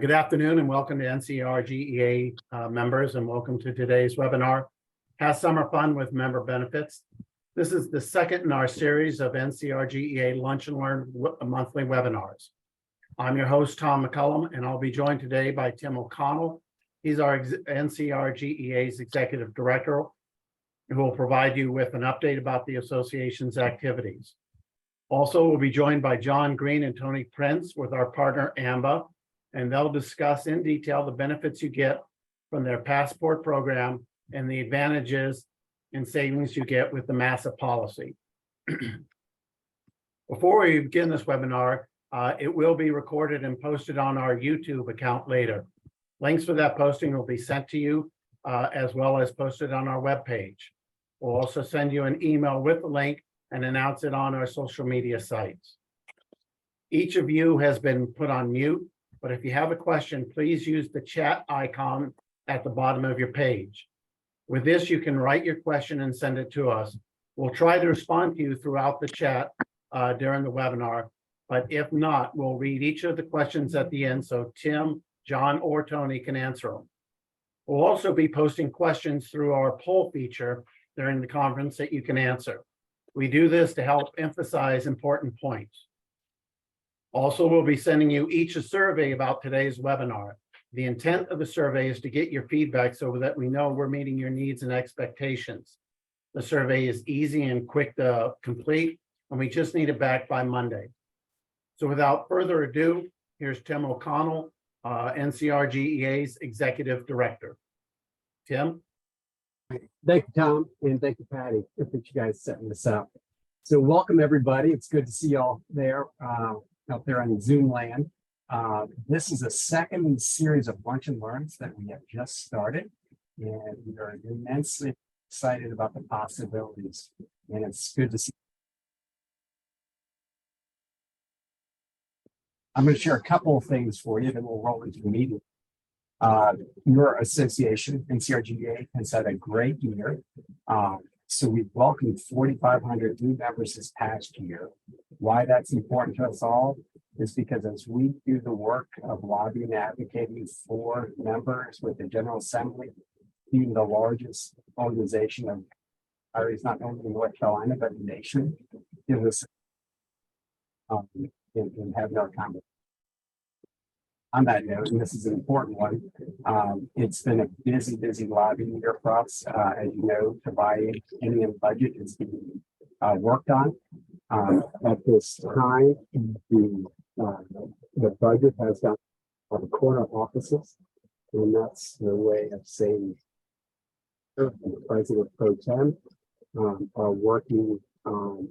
Good afternoon and welcome to NCRGEA members, and welcome to today's webinar, Have Summer Fun with Member Benefits. This is the second in our series of NCRGEA Lunch and Learn monthly webinars. I'm your host, Tom McCullum, and I'll be joined today by Tim O'Connell. He's our NCRGEA's Executive Director, who will provide you with an update about the association's activities. Also, we'll be joined by John Green and Tony Prince with our partner, AMBA, and they'll discuss in detail the benefits you get from their passport program and the advantages and savings you get with the MASA policy. Before we begin this webinar, it will be recorded and posted on our YouTube account later. Links for that posting will be sent to you as well as posted on our webpage. We'll also send you an email with the link and announce it on our social media sites. Each of you has been put on mute, but if you have a question, please use the chat icon at the bottom of your page. With this, you can write your question and send it to us. We'll try to respond to you throughout the chat during the webinar, but if not, we'll read each of the questions at the end so Tim, John, or Tony can answer them. We'll also be posting questions through our poll feature during the conference that you can answer. We do this to help emphasize important points. Also, we'll be sending you each a survey about today's webinar. The intent of the survey is to get your feedback so that we know we're meeting your needs and expectations. The survey is easy and quick to complete, and we just need it back by Monday. So without further ado, here's Tim O'Connell, NCRGEA's Executive Director. Tim? Thank you, Tom, and thank you, Patty. I appreciate you guys setting this up. So welcome, everybody. It's good to see y'all there. Out there on Zoom land. This is a second in the series of Lunch and Learns that we have just started, and we are immensely excited about the possibilities, and it's good to see. I'm going to share a couple of things for you, then we'll roll into the meeting. Your association, NCRGEA, has had a great year. So we've welcomed 4,500 new members this past year. Why that's important to us all is because as we do the work of lobbying and advocating for members with the General Assembly, being the largest organization of retirees, not only in North Carolina, but in the nation, gives us and have no comment. On that note, and this is an important one, it's been a busy lobbying year for us. As you know, the biennium budget is being worked on. At this time, the budget has got the corner offices, and that's the way of saying the President Pro Tem are working on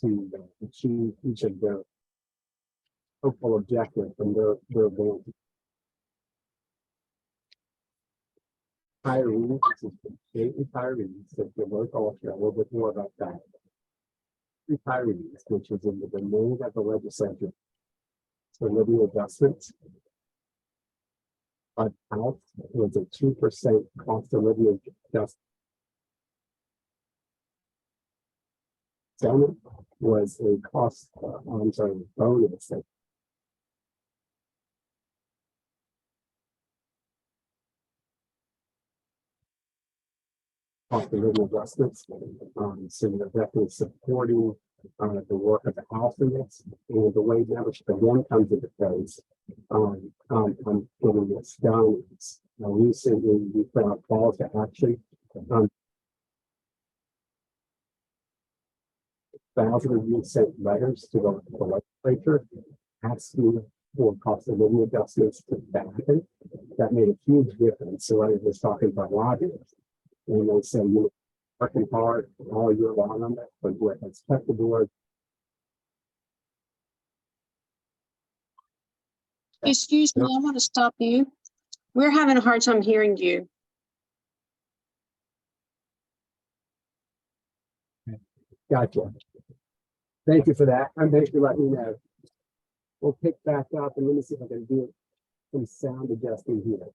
to achieve each of their hopeful objective from their goal. Retirees, state retirees, if you look, I'll share a little bit more about that. Retirees, which is in the domain of the legislature, for living adjustments. But House was a 2% cost of living adjustment. Senate was a cost, bonus. Cost of living adjustments. So we're definitely supporting the work of the House in this, and the way membership again comes into place. I'm getting this done. Recently, we put out calls to action. 1,000 of you sent letters to the legislature asking for cost of living adjustments to happen. That made a huge difference. So I was talking about lobbyists. And they say you're working hard all year long on that, but what has kept the board. Excuse me, I want to stop you. We're having a hard time hearing you. Gotcha. Thank you for that. I'm thanks for letting me know. We'll pick back up and let me see if I can do some sound adjusting here.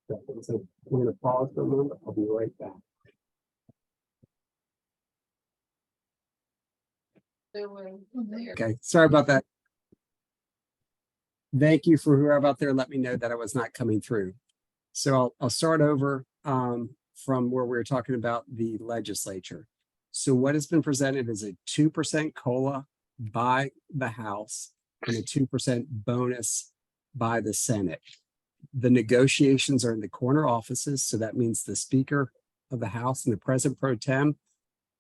So we're going to pause for a moment. I'll be right back. Okay, sorry about that. thank you for whoever out there let me know that I was not coming through. So I'll start over from where we were talking about the legislature. So what has been presented is a 2% COLA by the House and a 2% bonus by the Senate. The negotiations are in the corner offices. So that means the Speaker of the House and the President Pro Tem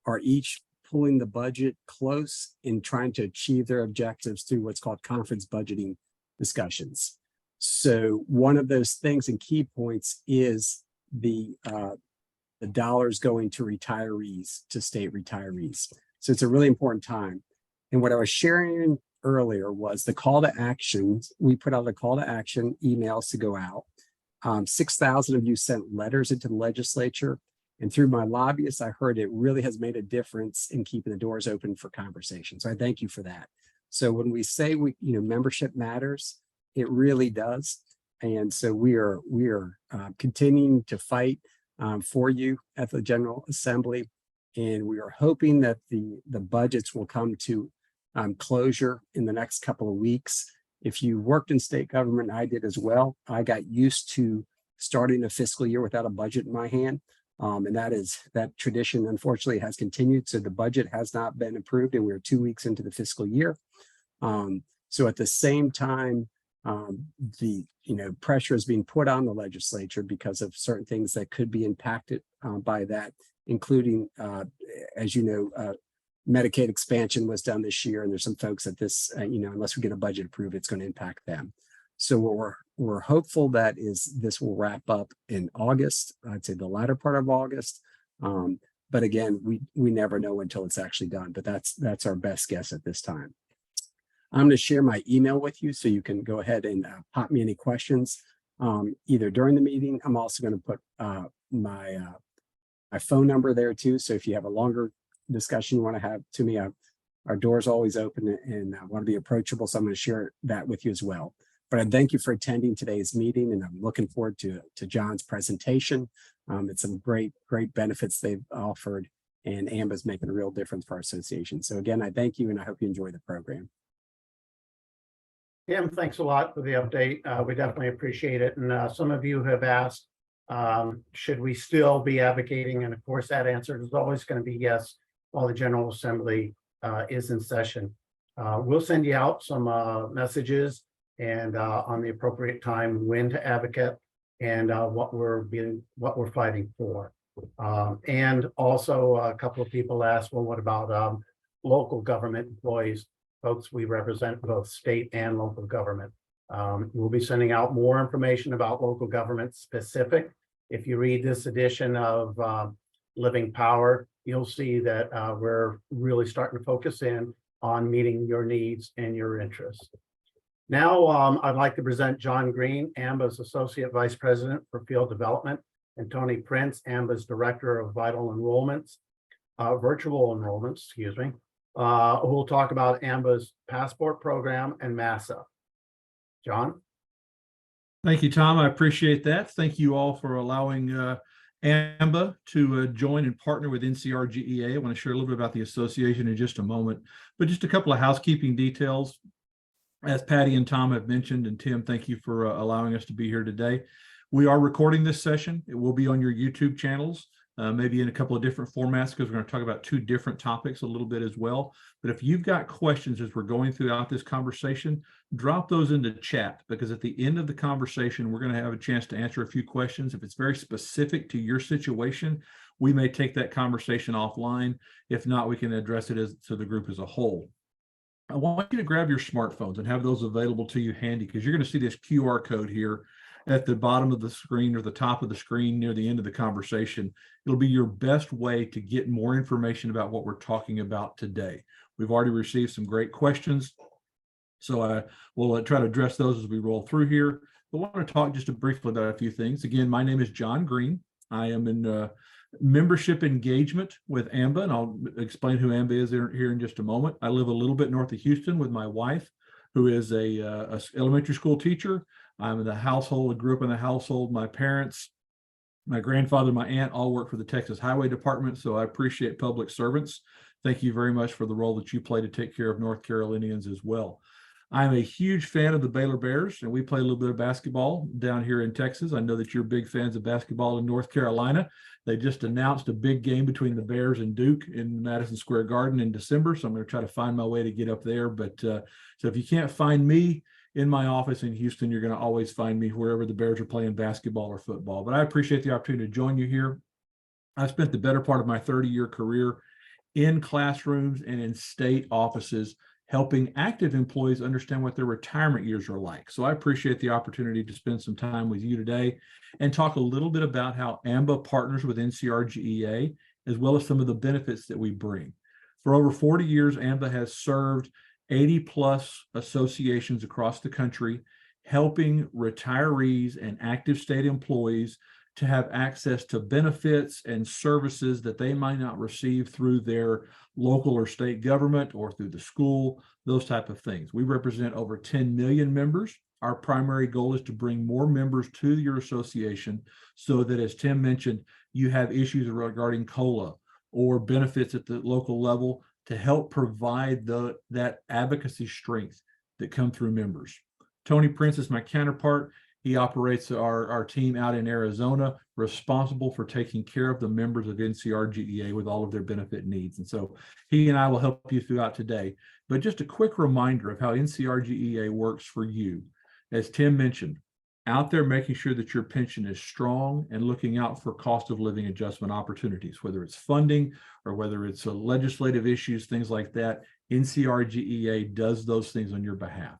are each pulling the budget close in trying to achieve their objectives through what's called conference budgeting discussions. So one of those things and key points is the dollars going to retirees, to state retirees. So it's a really important time. And what I was sharing earlier was the call to action. We put out a call to action emails to go out. 6,000 of you sent letters into the legislature. And through my lobbyists, I heard it really has made a difference in keeping the doors open for conversation. So I thank you for that. So when we say membership matters, it really does. And so we are continuing to fight for you at the General Assembly. And we are hoping that the budgets will come to closure in the next couple of weeks. If you worked in state government, I did as well. I got used to starting a fiscal year without a budget in my hand. And that tradition, unfortunately, has continued. So the budget has not been approved, and we're 2 weeks into the fiscal year. So at the same time, the pressure is being put on the legislature because of certain things that could be impacted by that, including, as you know, Medicaid expansion was done this year, and there's some folks that this, unless we get a budget approved, it's going to impact them. So what we're hopeful that is this will wrap up in August. I'd say the latter part of August. But again, we never know until it's actually done. But that's our best guess at this time. I'm going to share my email with you so you can go ahead and pop me any questions either during the meeting. I'm also going to put my phone number there too. So if you have a longer discussion you want to have to me, our door's always open and I want to be approachable. So I'm going to share that with you as well. But I thank you for attending today's meeting, and I'm looking forward to John's presentation. It's some great benefits they've offered, and AMBA is making a real difference for our association. So again, I thank you, and I hope you enjoy the program. Tim, thanks a lot for the update. We definitely appreciate it. And some of you have asked, should we still be advocating? And of course, that answer is always going to be yes, while the General Assembly is in session. We'll send you out some messages and on the appropriate time when to advocate and what we're fighting for. And also a couple of people asked, well, what about local government employees? Folks, we represent both state and local government. We'll be sending out more information about local government specific. If you read this edition of Living Power, you'll see that we're really starting to focus in on meeting your needs and your interests. Now, I'd like to present John Green, AMBA's Associate Vice President for Field Development, and Tony Prince, AMBA's Director of Virtual Enrollments, who will talk about AMBA's Passport Program and MASA. John? Thank you, Tom. I appreciate that. Thank you all for allowing AMBA to join and partner with NCRGEA. I want to share a little bit about the association in just a moment, but just a couple of housekeeping details. As Patty and Tom have mentioned, and Tim, thank you for allowing us to be here today. We are recording this session. It will be on your YouTube channels, maybe in a couple of different formats, because we're going to talk about two different topics a little bit as well. But if you've got questions as we're going throughout this conversation, drop those into chat, because at the end of the conversation, we're going to have a chance to answer a few questions. If it's very specific to your situation, we may take that conversation offline. If not, we can address it to the group as a whole. I want you to grab your smartphones and have those available to you handy, because you're going to see this QR code here at the bottom of the screen or the top of the screen near the end of the conversation. It'll be your best way to get more information about what we're talking about today. We've already received some great questions, so I will try to address those as we roll through here. But I want to talk just briefly about a few things. Again, my name is John Green. I am in membership engagement with AMBA, and I'll explain who AMBA is here in just a moment. I live a little bit north of Houston with my wife, who is a elementary school teacher. I'm in the household, grew up in the household. My parents, my grandfather, my aunt all work for the Texas Highway Department, so I appreciate public servants. Thank you very much for the role that you play to take care of North Carolinians as well. I'm a huge fan of the Baylor Bears, and we play a little bit of basketball down here in Texas. I know that you're big fans of basketball in North Carolina. They just announced a big game between the Bears and Duke in Madison Square Garden in December, so I'm going to try to find my way to get up there. But so if you can't find me in my office in Houston, you're going to always find me wherever the Bears are playing basketball or football. But I appreciate the opportunity to join you here. I spent the better part of my 30-year career in classrooms and in state offices, helping active employees understand what their retirement years are like. So I appreciate the opportunity to spend some time with you today and talk a little bit about how AMBA partners with NCRGEA, as well as some of the benefits that we bring. For over 40 years, AMBA has served 80 plus associations across the country, helping retirees and active state employees to have access to benefits and services that they might not receive through their local or state government or through the school, those type of things. We represent over 10 million members. Our primary goal is to bring more members to your association so that, as Tim mentioned, you have issues regarding COLA or benefits at the local level to help provide that advocacy strength that come through members. Tony Prince is my counterpart. He operates our team out in Arizona, responsible for taking care of the members of NCRGEA with all of their benefit needs. And so he and I will help you throughout today. But just a quick reminder of how NCRGEA works for you. As Tim mentioned, out there making sure that your pension is strong and looking out for cost of living adjustment opportunities, whether it's funding or whether it's legislative issues, things like that. NCRGEA does those things on your behalf.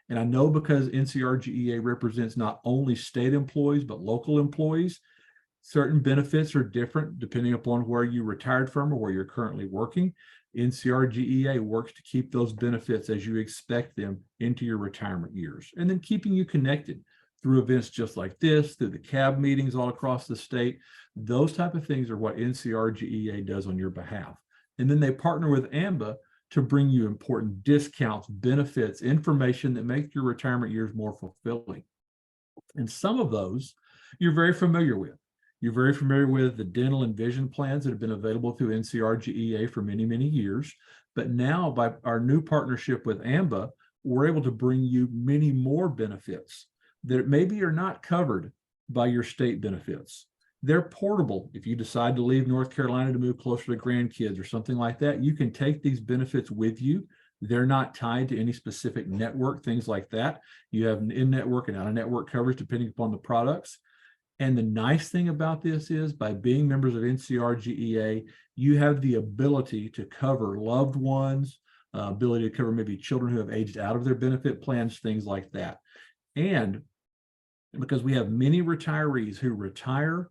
And I know because NCRGEA represents not only state employees, but local employees, certain benefits are different depending upon where you retired from or where you're currently working. NCRGEA works to keep those benefits as you expect them into your retirement years, and then keeping you connected through events just like this, through the CAB meetings all across the state. Those type of things are what NCRGEA does on your behalf. And then they partner with AMBA to bring you important discounts, benefits, information that make your retirement years more fulfilling. And some of those you're very familiar with. You're very familiar with the dental and vision plans that have been available through NCRGEA for many, many years. But now, by our new partnership with AMBA, we're able to bring you many more benefits that maybe are not covered by your state benefits. They're portable. If you decide to leave North Carolina to move closer to grandkids or something like that, you can take these benefits with you. They're not tied to any specific network, things like that. You have an in-network and out-of-network coverage depending upon the products. And the nice thing about this is, by being members of NCRGEA, you have the ability to cover loved ones, ability to cover maybe children who have aged out of their benefit plans, things like that. And because we have many retirees who retire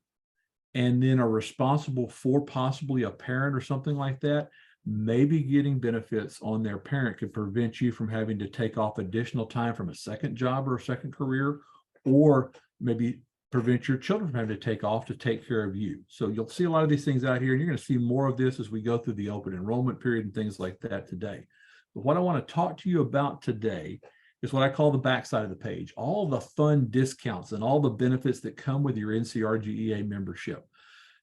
and then are responsible for possibly a parent or something like that, maybe getting benefits on their parent could prevent you from having to take off additional time from a second job or a second career, or maybe prevent your children from having to take off to take care of you. So you'll see a lot of these things out here, and you're going to see more of this as we go through the open enrollment period and things like that today. But what I want to talk to you about today is what I call the backside of the page, all the fun discounts and all the benefits that come with your NCRGEA membership.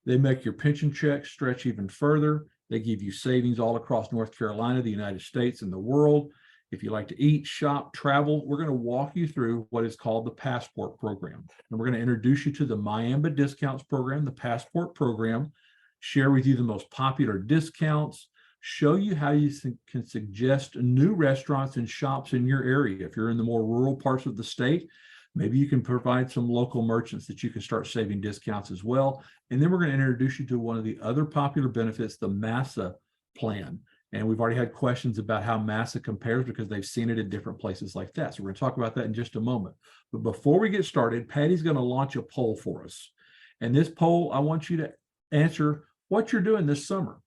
They make your pension check stretch even further. They give you savings all across North Carolina, the United States, and the world. If you like to eat, shop, travel, we're going to walk you through what is called the Passport Program. And we're going to introduce you to the AMBA Discounts Program, the Passport Program, share with you the most popular discounts, show you how you can suggest new restaurants and shops in your area. If you're in the more rural parts of the state, maybe you can provide some local merchants that you can start saving discounts as well. And then we're going to introduce you to one of the other popular benefits, the MASA plan. And we've already had questions about how MASA compares because they've seen it in different places like that. So we're going to talk about that in just a moment. But before we get started, Patty's going to launch a poll for us. And this poll, I want you to answer what you're doing this summer.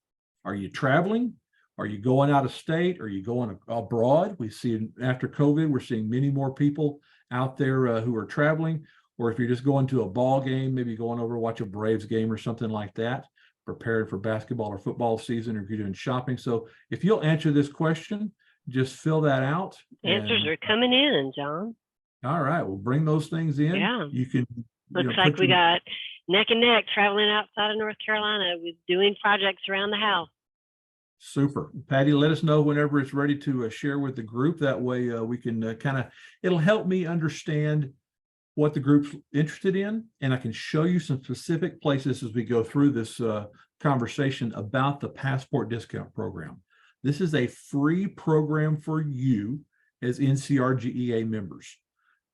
Are you traveling? Are you going out of state? Are you going abroad? We see after COVID, we're seeing many more people out there who are traveling. Or if you're just going to a ball game, maybe going over to watch a Braves game or something like that, prepared for basketball or football season, or if you're doing shopping. So if you'll answer this question, just fill that out. Answers are coming in, John. All right, we'll bring those things in. Yeah. You can. Looks like we got neck and neck traveling outside of North Carolina with doing projects around the house. Super. Patty, let us know whenever it's ready to share with the group. That way we can it'll help me understand what the group's interested in, and I can show you some specific places as we go through this conversation about the Passport Discount Program. This is a free program for you as NCRGEA members.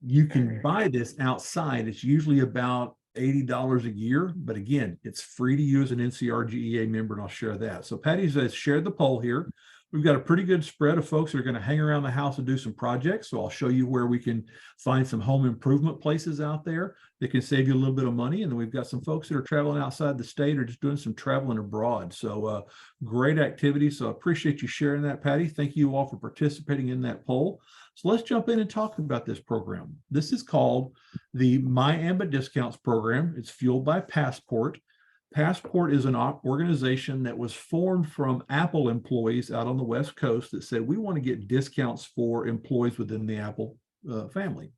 You can buy this outside. It's usually about $80 a year, but again, it's free to you as an NCRGEA member, and I'll share that. So Patty has shared the poll here. We've got a pretty good spread of folks who are going to hang around the house and do some projects. So I'll show you where we can find some home improvement places out there that can save you a little bit of money. And then we've got some folks that are traveling outside the state or just doing some traveling abroad. So great activity. So I appreciate you sharing that, Patty. Thank you all for participating in that poll. So let's jump in and talk about this program. This is called the AMBA Discounts Program. It's fueled by Passport. Passport is an organization that was formed from Apple employees out on the West Coast that said, we want to get discounts for employees within the Apple family.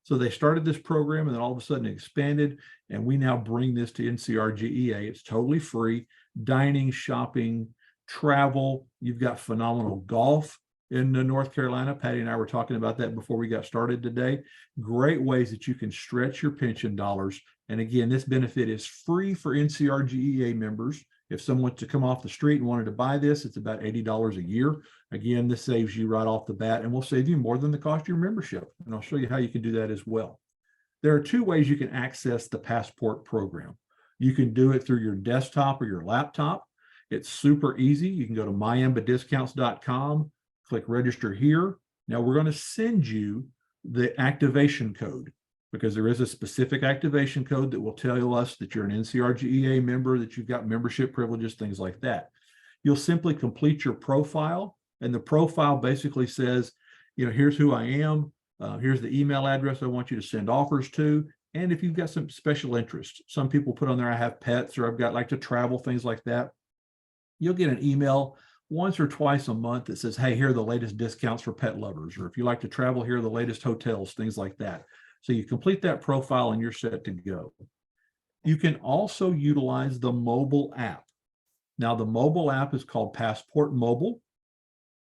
So they started this program, and then all of a sudden it expanded, and we now bring this to NCRGEA. It's totally free. Dining, shopping, travel. You've got phenomenal golf in North Carolina. Patty and I were talking about that before we got started today. Great ways that you can stretch your pension dollars. And again, this benefit is free for NCRGEA members. If someone were to come off the street and wanted to buy this, it's about $80 a year. Again, this saves you right off the bat, and will save you more than the cost of your membership. And I'll show you how you can do that as well. There are two ways you can access the Passport program. You can do it through your desktop or your laptop. It's super easy. You can go to myambadiscounts.com, click register here. Now we're going to send you the activation code, because there is a specific activation code that will tell us that you're an NCRGEA member, that you've got membership privileges, things like that. You'll simply complete your profile, and the profile basically says, here's who I am, here's the email address I want you to send offers to, and if you've got some special interest. Some people put on there, I have pets, or I've got like to travel, things like that. You'll get an email once or twice a month that says, hey, here are the latest discounts for pet lovers, or if you like to travel, here are the latest hotels, things like that. So you complete that profile and you're set to go. You can also utilize the mobile app. Now, the mobile app is called Passport Mobile.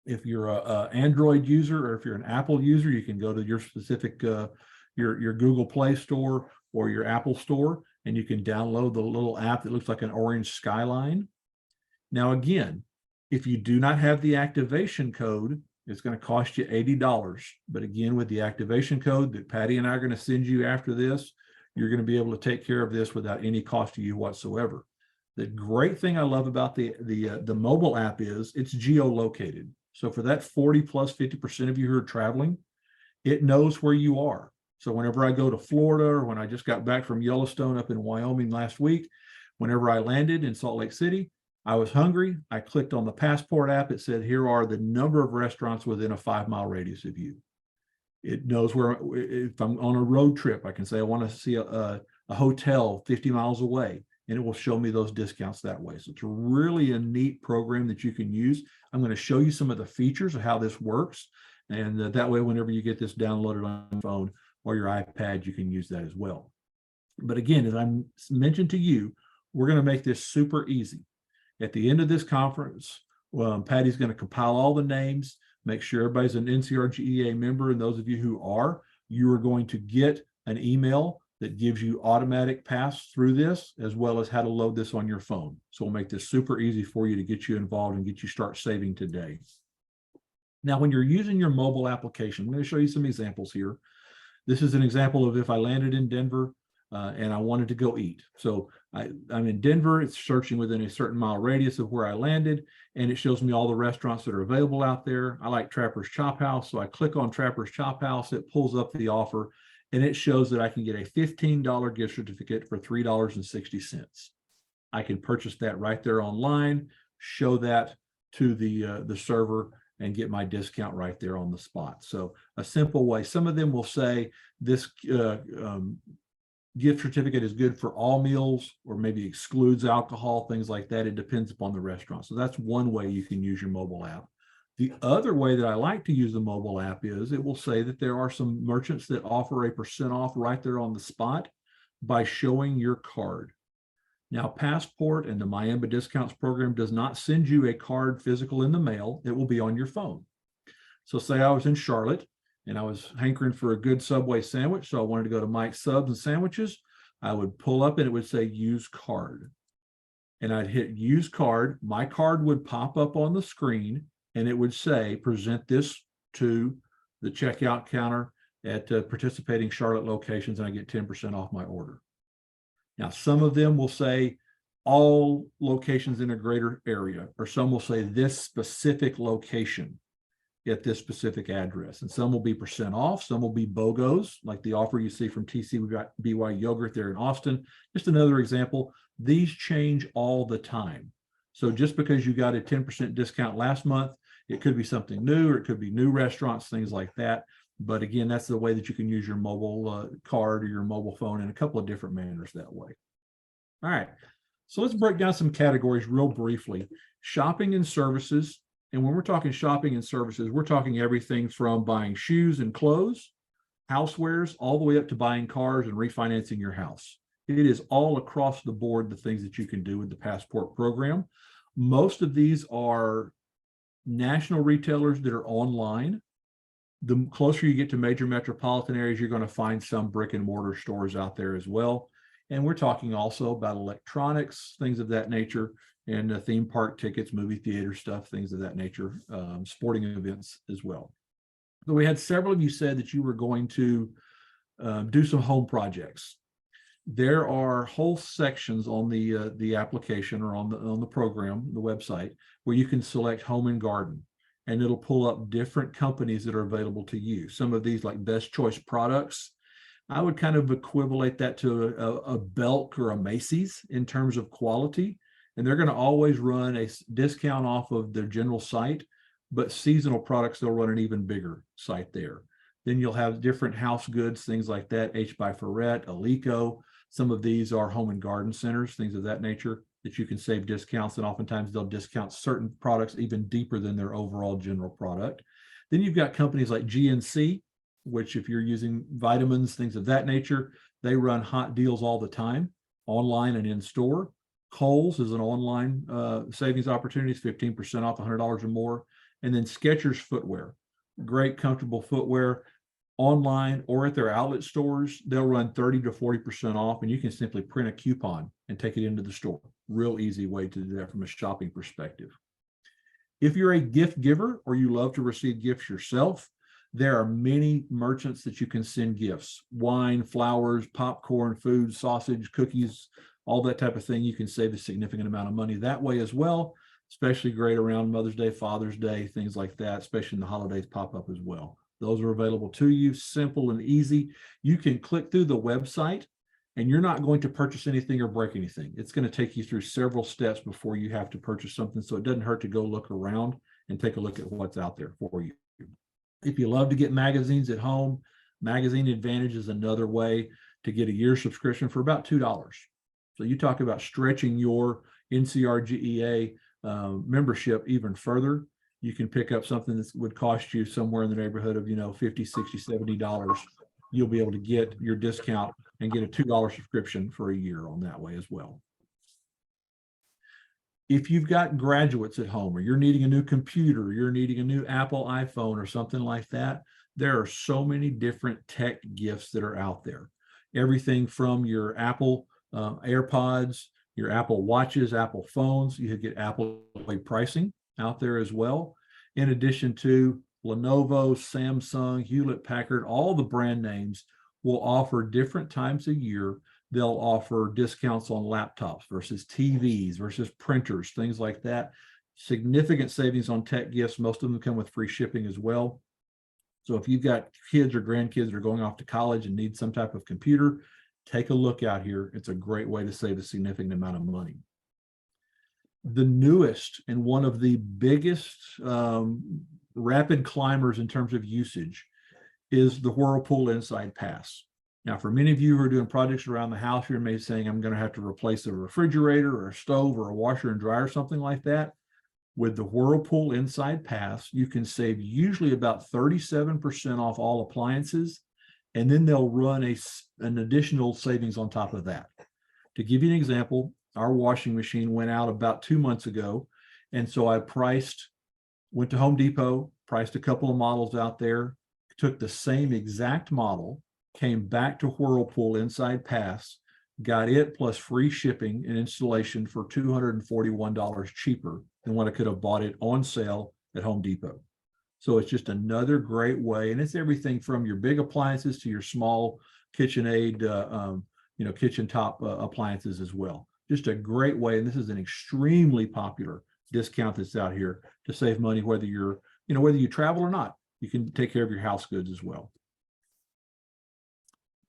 If you're an Android user, or if you're an Apple user, you can go to your specific, your Google Play Store or your Apple Store, and you can download the little app that looks like an orange skyline. Now, again, if you do not have the activation code, it's going to cost you $80. But again, with the activation code that Patty and I are going to send you after this, you're going to be able to take care of this without any cost to you whatsoever. The great thing I love about the mobile app is it's geolocated. So for that 40 plus 50% of you who are traveling, it knows where you are. So whenever I go to Florida, or when I just got back from Yellowstone up in Wyoming last week, whenever I landed in Salt Lake City, I was hungry. I clicked on the Passport app. It said, here are the number of restaurants within a 5-mile radius of you. It knows where, if I'm on a road trip, I can say, I want to see a hotel 50 miles away, and it will show me those discounts that way. So it's really a neat program that you can use. I'm going to show you some of the features of how this works. And that way, whenever you get this downloaded on your phone or your iPad, you can use that as well. But again, as I mentioned to you, we're going to make this super easy. At the end of this conference, Patty's going to compile all the names, make sure everybody's an NCRGEA member. And those of you who are, you are going to get an email that gives you automatic pass through this, as well as how to load this on your phone. So we'll make this super easy for you to get you involved and get you start saving today. Now, when you're using your mobile application, I'm going to show you some examples here. This is an example of if I landed in Denver and I wanted to go eat. So I'm in Denver. It's searching within a certain mile radius of where I landed, and it shows me all the restaurants that are available out there. I like Trapper's Chop House, so I click on Trapper's Chop House. It pulls up the offer, and it shows that I can get a $15 gift certificate for $3.60. I can purchase that right there online, show that to the server, and get my discount right there on the spot. So a simple way. Some of them will say this gift certificate is good for all meals, or maybe excludes alcohol, things like that. It depends upon the restaurant. So that's one way you can use your mobile app. The other way that I like to use the mobile app is it will say that there are some merchants that offer a % off right there on the spot by showing your card. Now, Passport and the AMBA discounts program does not send you a card physical in the mail. It will be on your phone. So say I was in Charlotte and I was hankering for a good Subway sandwich. So I wanted to go to Mike's Subs and Sandwiches. I would pull up and it would say use card. And I'd hit use card. My card would pop up on the screen and it would say, present this to the checkout counter at participating Charlotte locations, and I get 10% off my order. Now, some of them will say all locations in a greater area, or some will say this specific location at this specific address. And some will be percent off, some will be BOGOs, like the offer you see from TCBY Yogurt there in Austin. Just another example. These change all the time. So just because you got a 10% discount last month, it could be something new, or it could be new restaurants, things like that. But again, that's the way that you can use your mobile card or your mobile phone in a couple of different manners that way. All right, so let's break down some categories real briefly. Shopping and services. And when we're talking shopping and services, we're talking everything from buying shoes and clothes, housewares, all the way up to buying cars and refinancing your house. It is all across the board, the things that you can do with the Passport program. Most of these are national retailers that are online. The closer you get to major metropolitan areas, you're going to find some brick and mortar stores out there as well. And we're talking also about electronics, things of that nature, and theme park tickets, movie theater stuff, things of that nature, sporting events as well. So we had several of you said that you were going to do some home projects. There are whole sections on the application or on the program, the website, where you can select home and garden. And it'll pull up different companies that are available to you. Some of these, like Best Choice Products, I would kind of equivalent that to a Belk or a Macy's in terms of quality. And they're going to always run a discount off of their general site, but seasonal products, they'll run an even bigger site there. Then you'll have different house goods, things like that, H by Ferret, Alico. Some of these are home and garden centers, things of that nature, that you can save discounts, and oftentimes they'll discount certain products even deeper than their overall general product. Then you've got companies like GNC, which if you're using vitamins, things of that nature, they run hot deals all the time, online and in store. Kohl's is an online savings opportunities, 15% off $100 or more. And then Skechers footwear, great comfortable footwear. Online or at their outlet stores, they'll run 30 to 40% off, and you can simply print a coupon and take it into the store. Real easy way to do that from a shopping perspective. If you're a gift giver or you love to receive gifts yourself, there are many merchants that you can send gifts: wine, flowers, popcorn, food, sausage, cookies, all that type of thing. You can save a significant amount of money that way as well, especially great around Mother's Day, Father's Day, things like that, especially when the holidays pop up as well. Those are available to you, simple and easy. You can click through the website and you're not going to purchase anything or break anything. It's going to take you through several steps before you have to purchase something. So it doesn't hurt to go look around and take a look at what's out there for you. If you love to get magazines at home, Magazine Advantage is another way to get a year subscription for about $2. So you talk about stretching your NCRGEA membership even further. You can pick up something that would cost you somewhere in the neighborhood of, $50, $60, $70. You'll be able to get your discount and get a $2 subscription for a year on that way as well. If you've got graduates at home, or you're needing a new computer, you're needing a new Apple iPhone or something like that, there are so many different tech gifts that are out there. Everything from your Apple AirPods, your Apple Watches, Apple phones, you could get Apple pricing out there as well. In addition to Lenovo, Samsung, Hewlett-Packard, all the brand names will offer different times a year. They'll offer discounts on laptops versus TVs versus printers, things like that. Significant savings on tech gifts. Most of them come with free shipping as well. So if you've got kids or grandkids that are going off to college and need some type of computer, take a look out here. It's a great way to save a significant amount of money. The newest and one of the biggest rapid climbers in terms of usage is the Whirlpool Inside Pass. Now, for many of you who are doing projects around the house, you may be saying, I'm going to have to replace a refrigerator or a stove or a washer and dryer, something like that. With the Whirlpool Inside Pass, you can save usually about 37% off all appliances, and then they'll run an additional savings on top of that. To give you an example, Our washing machine went out about 2 months ago. And so I went to Home Depot, priced a couple of models out there, took the same exact model, came back to Whirlpool Inside Pass, got it plus free shipping and installation for $241 cheaper than what I could have bought it on sale at Home Depot. So it's just another great way. And it's everything from your big appliances to your small KitchenAid, kitchen top appliances as well. Just a great way. And this is an extremely popular discount that's out here to save money, whether you travel or not. You can take care of your house goods as well.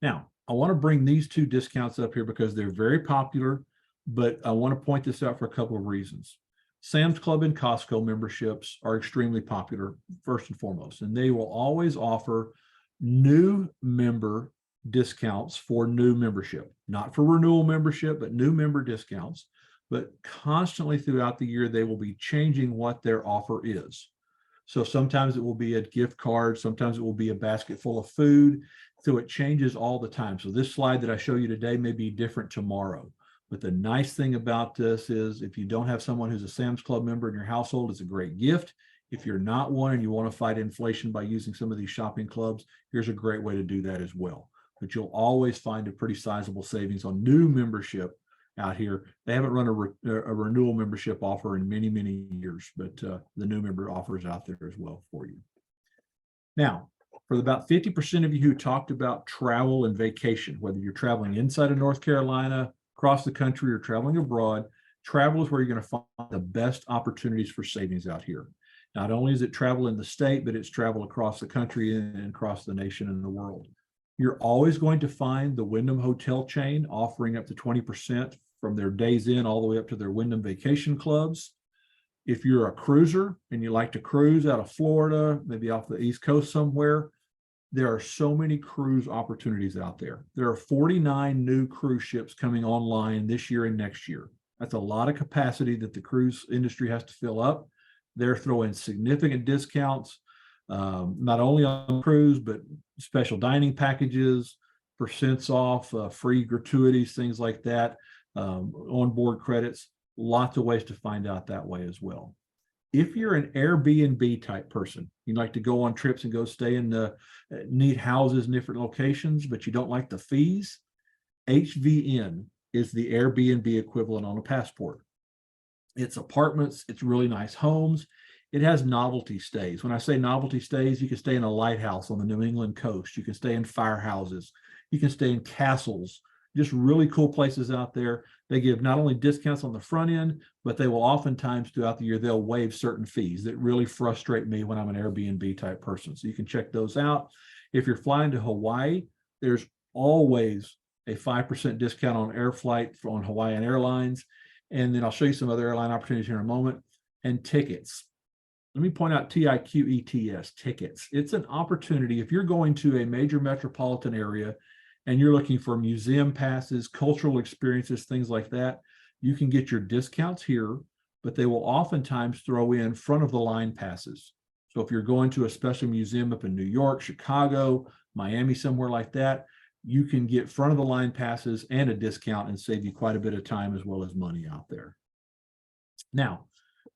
Now, I want to bring these two discounts up here because they're very popular, but I want to point this out for a couple of reasons. Sam's Club and Costco memberships are extremely popular, first and foremost, and they will always offer new member discounts for new membership, not for renewal membership, but new member discounts. But constantly throughout the year, they will be changing what their offer is. So sometimes it will be a gift card, sometimes it will be a basket full of food. So it changes all the time. So this slide that I show you today may be different tomorrow. But the nice thing about this is if you don't have someone who's a Sam's Club member in your household, it's a great gift. If you're not one and you want to fight inflation by using some of these shopping clubs, here's a great way to do that as well. But you'll always find a pretty sizable savings on new membership out here. They haven't run a renewal membership offer in many, many years, but the new member offer is out there as well for you. Now, for about 50% of you who talked about travel and vacation, whether you're traveling inside of North Carolina, across the country, or traveling abroad, travel is where you're going to find the best opportunities for savings out here. Not only is it travel in the state, but it's travel across the country and across the nation and the world. You're always going to find the Wyndham Hotel chain offering up to 20% from their days in all the way up to their Wyndham Vacation Clubs. If you're a cruiser and you like to cruise out of Florida, maybe off the East Coast somewhere, there are so many cruise opportunities out there. There are 49 new cruise ships coming online this year and next year. That's a lot of capacity that the cruise industry has to fill up. They're throwing significant discounts, not only on cruise, but special dining packages, percents off, free gratuities, things like that, onboard credits, lots of ways to find out that way as well. If you're an Airbnb type person, you like to go on trips and go stay in the neat houses in different locations, but you don't like the fees, HVN is the Airbnb equivalent on a passport. It's apartments, it's really nice homes. It has novelty stays. When I say novelty stays, you can stay in a lighthouse on the New England coast. You can stay in firehouses. You can stay in castles, just really cool places out there. They give not only discounts on the front end, but they will oftentimes throughout the year, they'll waive certain fees that really frustrate me when I'm an Airbnb type person. So you can check those out. If you're flying to Hawaii, there's always a 5% discount on air flight on Hawaiian Airlines. And then I'll show you some other airline opportunities here in a moment. And tickets. Let me point out TIQETS, tickets. It's an opportunity if you're going to a major metropolitan area and you're looking for museum passes, cultural experiences, things like that, you can get your discounts here, but they will oftentimes throw in front of the line passes. So if you're going to a special museum up in New York, Chicago, Miami, somewhere like that, you can get front of the line passes and a discount and save you quite a bit of time as well as money out there. Now,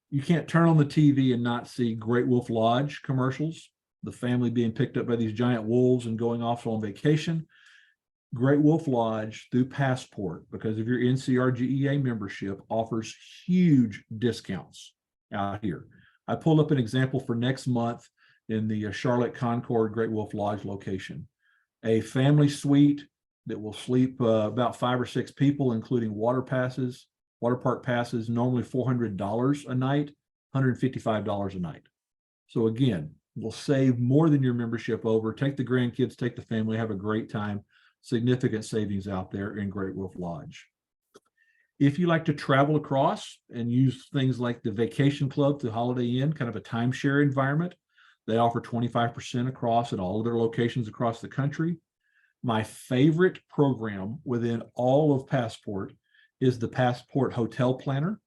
you can't turn on the TV and not see Great Wolf Lodge commercials, the family being picked up by these giant wolves and going off on vacation. Great Wolf Lodge through Passport, because of your NCRGEA membership, offers huge discounts out here. I pulled up an example for next month in the Charlotte Concord Great Wolf Lodge location. A family suite that will sleep about 5 or 6 people, including water park passes, normally $400 a night, $155 a night. So again, we'll save more than your membership over. Take the grandkids, take the family, have a great time. Significant savings out there in Great Wolf Lodge. If you like to travel across and use things like the Vacation Club to Holiday Inn, kind of a timeshare environment, they offer 25% across at all of their locations across the country. My favorite program within all of Passport is the Passport Hotel Planner.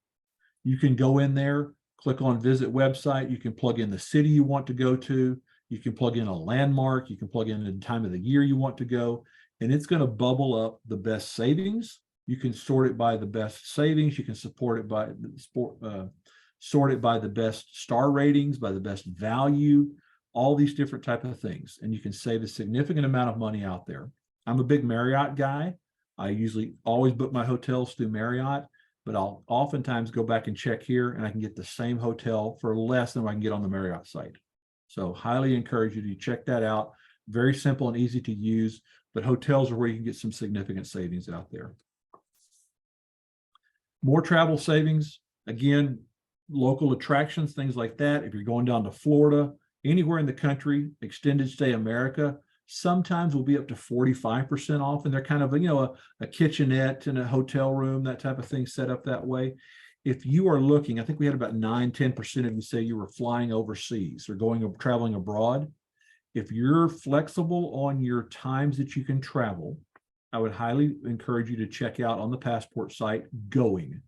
You can go in there, click on Visit Website. You can plug in the city you want to go to. You can plug in a landmark. You can plug in the time of the year you want to go. And it's going to bubble up the best savings. You can sort it by the best savings. You can sort it by the best star ratings, by the best value, all these different type of things. And you can save a significant amount of money out there. I'm a big Marriott guy. I usually always book my hotels through Marriott, but I'll oftentimes go back and check here and I can get the same hotel for less than I can get on the Marriott site. So highly encourage you to check that out. Very simple and easy to use, but hotels are where you can get some significant savings out there. More travel savings, again, local attractions, things like that. If you're going down to Florida, anywhere in the country, extended stay America, sometimes will be up to 45% off. And they're kind of, a kitchenette and a hotel room, that type of thing set up that way. If you are looking, I think we had about 9-10% of you say you were flying overseas or traveling abroad. If you're flexible on your times that you can travel, I would highly encourage you to check out on the passport site, Going.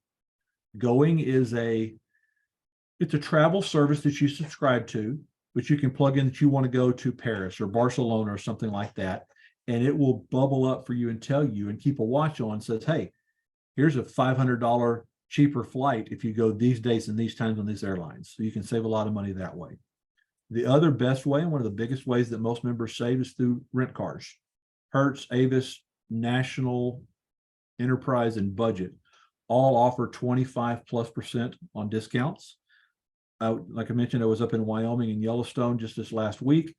Going is it's a travel service that you subscribe to, but you can plug in that you want to go to Paris or Barcelona or something like that. And it will bubble up for you and tell you and keep a watch on, says, hey, here's a $500 cheaper flight if you go these dates and these times on these airlines. So you can save a lot of money that way. The other best way, and one of the biggest ways that most members save, is through rent cars. Hertz, Avis, National, Enterprise, and Budget all offer 25+% on discounts. Like I mentioned, I was up in Wyoming and Yellowstone just this last week,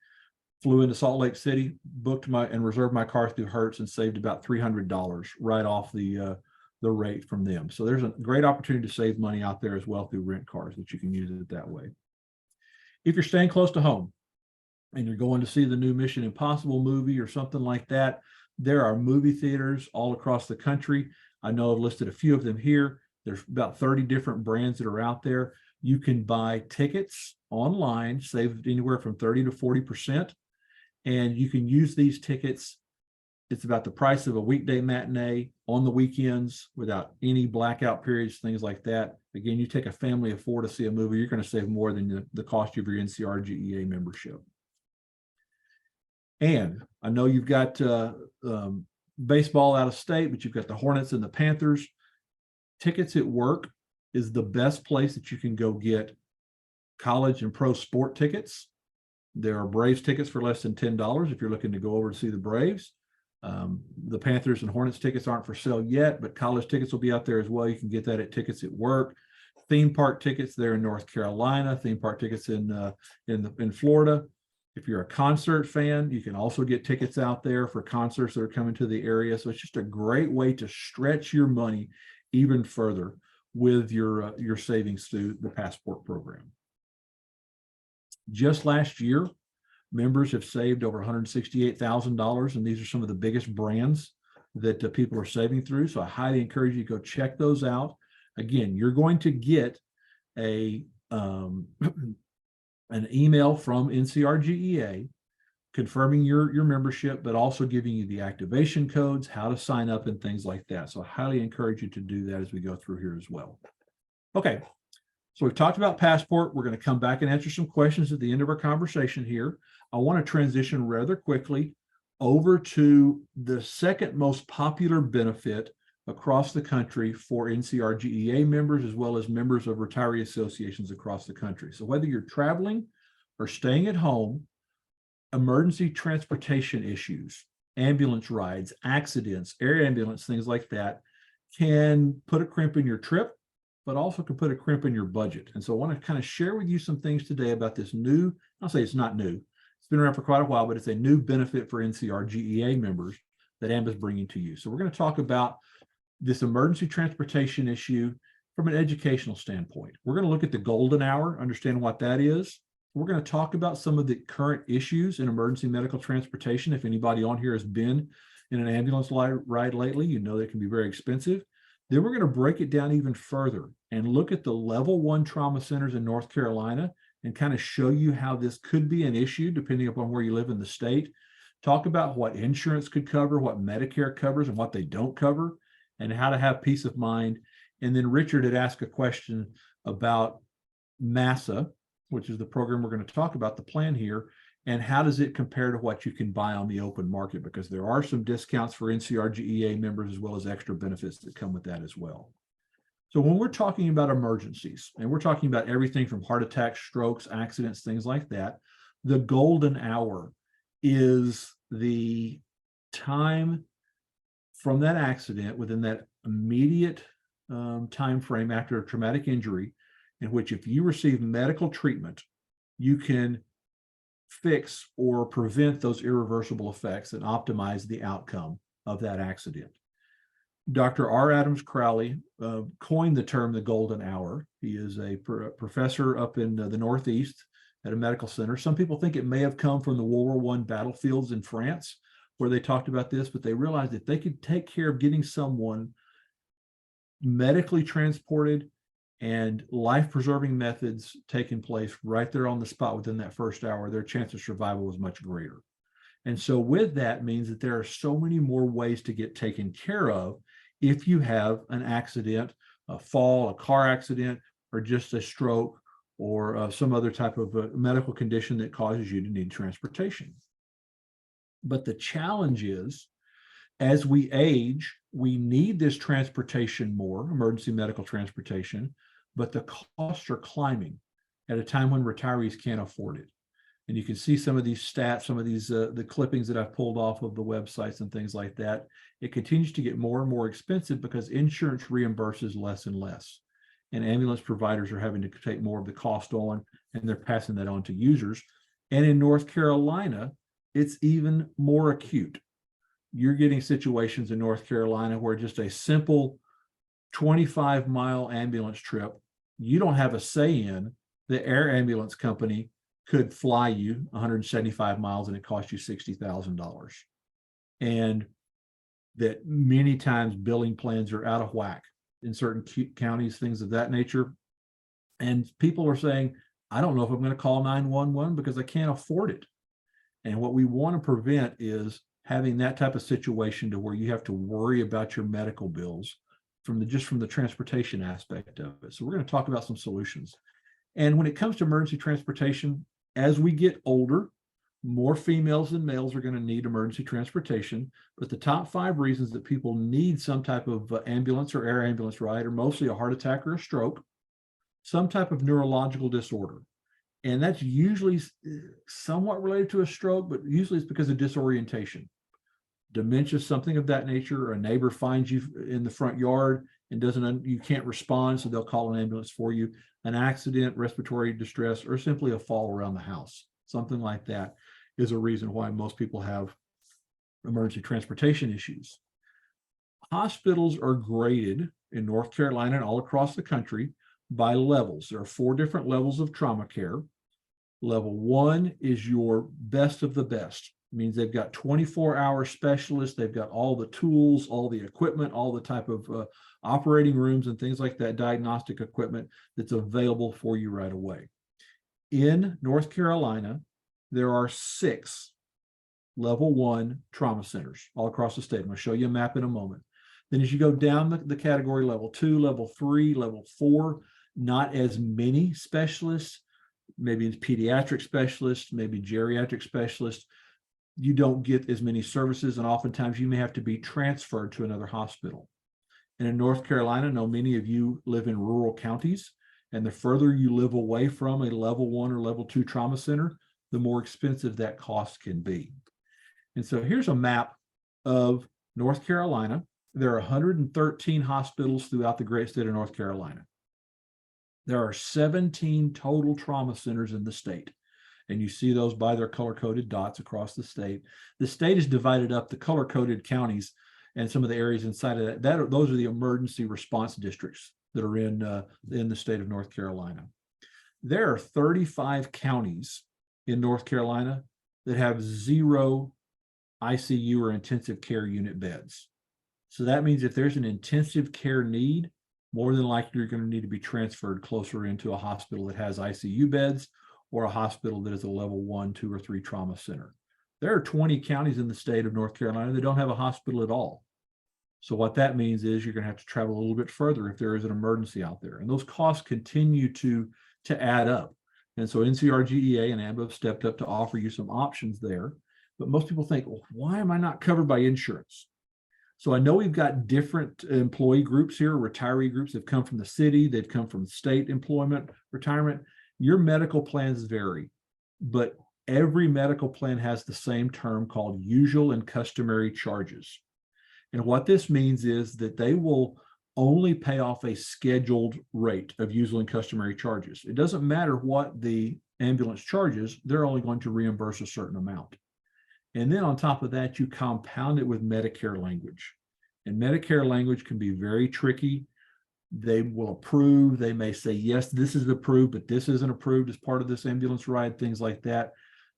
flew into Salt Lake City, booked and reserved my car through Hertz and saved about $300 right off the rate from them. So there's a great opportunity to save money out there as well through rent cars that you can use it that way. If you're staying close to home and you're going to see the new Mission Impossible movie or something like that, there are movie theaters all across the country. I know I've listed a few of them here. There's about 30 different brands that are out there. You can buy tickets online, save anywhere from 30 to 40%. And you can use these tickets. It's about the price of a weekday matinee on the weekends without any blackout periods, things like that. Again, you take a family of 4 to see a movie, you're going to save more than the cost of your NCRGEA membership. And I know you've got baseball out of state, but you've got the Hornets and the Panthers. Tickets at Work is the best place that you can go get college and pro sport tickets. There are Braves tickets for less than $10 if you're looking to go over to see the Braves. The Panthers and Hornets tickets aren't for sale yet, but college tickets will be out there as well. You can get that at Tickets at Work. Theme park tickets there in North Carolina, theme park tickets in Florida. If you're a concert fan, you can also get tickets out there for concerts that are coming to the area. So it's just a great way to stretch your money even further with your savings through the Passport program. Just last year, members have saved over $168,000, and these are some of the biggest brands that people are saving through. So I highly encourage you to go check those out. Again, you're going to get an email from NCRGEA confirming your membership, but also giving you the activation codes, how to sign up, and things like that. So I highly encourage you to do that as we go through here as well. Okay, so we've talked about Passport. We're going to come back and answer some questions at the end of our conversation here. I want to transition rather quickly over to the second most popular benefit across the country for NCRGEA members, as well as members of retiree associations across the country. So whether you're traveling or staying at home, emergency transportation issues, ambulance rides, accidents, air ambulance, things like that can put a crimp in your trip, but also can put a crimp in your budget. And so I want to kind of share with you some things today about this new, I'll say it's not new, it's been around for quite a while, but it's a new benefit for NCRGEA members that AMBA is bringing to you. So we're going to talk about this emergency transportation issue from an educational standpoint. We're going to look at the golden hour, understand what that is. We're going to talk about some of the current issues in emergency medical transportation. If anybody on here has been in an ambulance ride lately, you know they can be very expensive. Then we're going to break it down even further and look at the level 1 trauma centers in North Carolina and kind of show you how this could be an issue depending upon where you live in the state. Talk about what insurance could cover, what Medicare covers and what they don't cover, and how to have peace of mind. And then Richard had asked a question about MASA, which is the program we're going to talk about, the plan here, and how does it compare to what you can buy on the open market? Because there are some discounts for NCRGEA members as well as extra benefits that come with that as well. So when we're talking about emergencies, and we're talking about everything from heart attacks, strokes, accidents, things like that, the golden hour is the time from that accident within that immediate time frame after a traumatic injury, in which if you receive medical treatment, you can fix or prevent those irreversible effects and optimize the outcome of that accident. Dr. R. Adams Crowley coined the term the golden hour. He is a professor up in the Northeast at a medical center. Some people think it may have come from the World War I battlefields in France, where they talked about this, but they realized if they could take care of getting someone medically transported and life-preserving methods taking place right there on the spot within that first hour, their chance of survival was much greater. And so with that means that there are so many more ways to get taken care of if you have an accident, a fall, a car accident, or just a stroke, or some other type of medical condition that causes you to need transportation. But the challenge is, as we age, we need this transportation more, emergency medical transportation, but the costs are climbing at a time when retirees can't afford it. And you can see some of these stats, some of these the clippings that I've pulled off of the websites and things like that. It continues to get more and more expensive because insurance reimburses less and less. And ambulance providers are having to take more of the cost on, and they're passing that on to users. And in North Carolina, it's even more acute. You're getting situations in North Carolina where just a simple 25-mile ambulance trip, you don't have a say in. The air ambulance company could fly you 175 miles and it costs you $60,000. And that many times billing plans are out of whack in certain counties, things of that nature. And people are saying, I don't know if I'm going to call 911 because I can't afford it. And what we want to prevent is having that type of situation to where you have to worry about your medical bills from the transportation aspect of it. So we're going to talk about some solutions. And when it comes to emergency transportation, as we get older, more females than males are going to need emergency transportation. But the top 5 reasons that people need some type of ambulance or air ambulance ride are mostly a heart attack or a stroke, some type of neurological disorder. And that's usually somewhat related to a stroke, but usually it's because of disorientation. Dementia, something of that nature, or a neighbor finds you in the front yard and you can't respond, so they'll call an ambulance for you. An accident, respiratory distress, or simply a fall around the house, something like that is a reason why most people have emergency transportation issues. Hospitals are graded in North Carolina and all across the country by levels. There are 4 different levels of trauma care. Level 1 is your best of the best. It means they've got 24-hour specialists. They've got all the tools, all the equipment, all the type of operating rooms and things like that, diagnostic equipment that's available for you right away. In North Carolina, there are 6 level 1 trauma centers all across the state. I'm going to show you a map in a moment. Then as you go down the category, level 2, level 3, level 4, not as many specialists, maybe pediatric specialists, maybe geriatric specialists. You don't get as many services, and oftentimes you may have to be transferred to another hospital. And in North Carolina, I know many of you live in rural counties, and the further you live away from a level 1 or level 2 trauma center, the more expensive that cost can be. And so here's a map of North Carolina. There are 113 hospitals throughout the great state of North Carolina. There are 17 total trauma centers in the state. And you see those by their color-coded dots across the state. The state is divided up, the color-coded counties and some of the areas inside of that, those are the emergency response districts that are in the state of North Carolina. There are 35 counties in North Carolina that have 0 ICU or intensive care unit beds. So that means if there's an intensive care need, more than likely you're going to need to be transferred closer into a hospital that has ICU beds or a hospital that is a level 1, 2, or 3 trauma center. There are 20 counties in the state of North Carolina that don't have a hospital at all. So what that means is you're going to have to travel a little bit further if there is an emergency out there. And those costs continue to add up. And so NCRGEA and AMBA have stepped up to offer you some options there. But most people think, well, why am I not covered by insurance? So I know we've got different employee groups here, retiree groups that have come from the city, they've come from state employment, retirement. Your medical plans vary, but every medical plan has the same term called usual and customary charges. And what this means is that they will only pay off a scheduled rate of usual and customary charges. It doesn't matter what the ambulance charges, they're only going to reimburse a certain amount. And then on top of that, you compound it with Medicare language. And Medicare language can be very tricky. They will approve. They may say, yes, this is approved, but this isn't approved as part of this ambulance ride, things like that.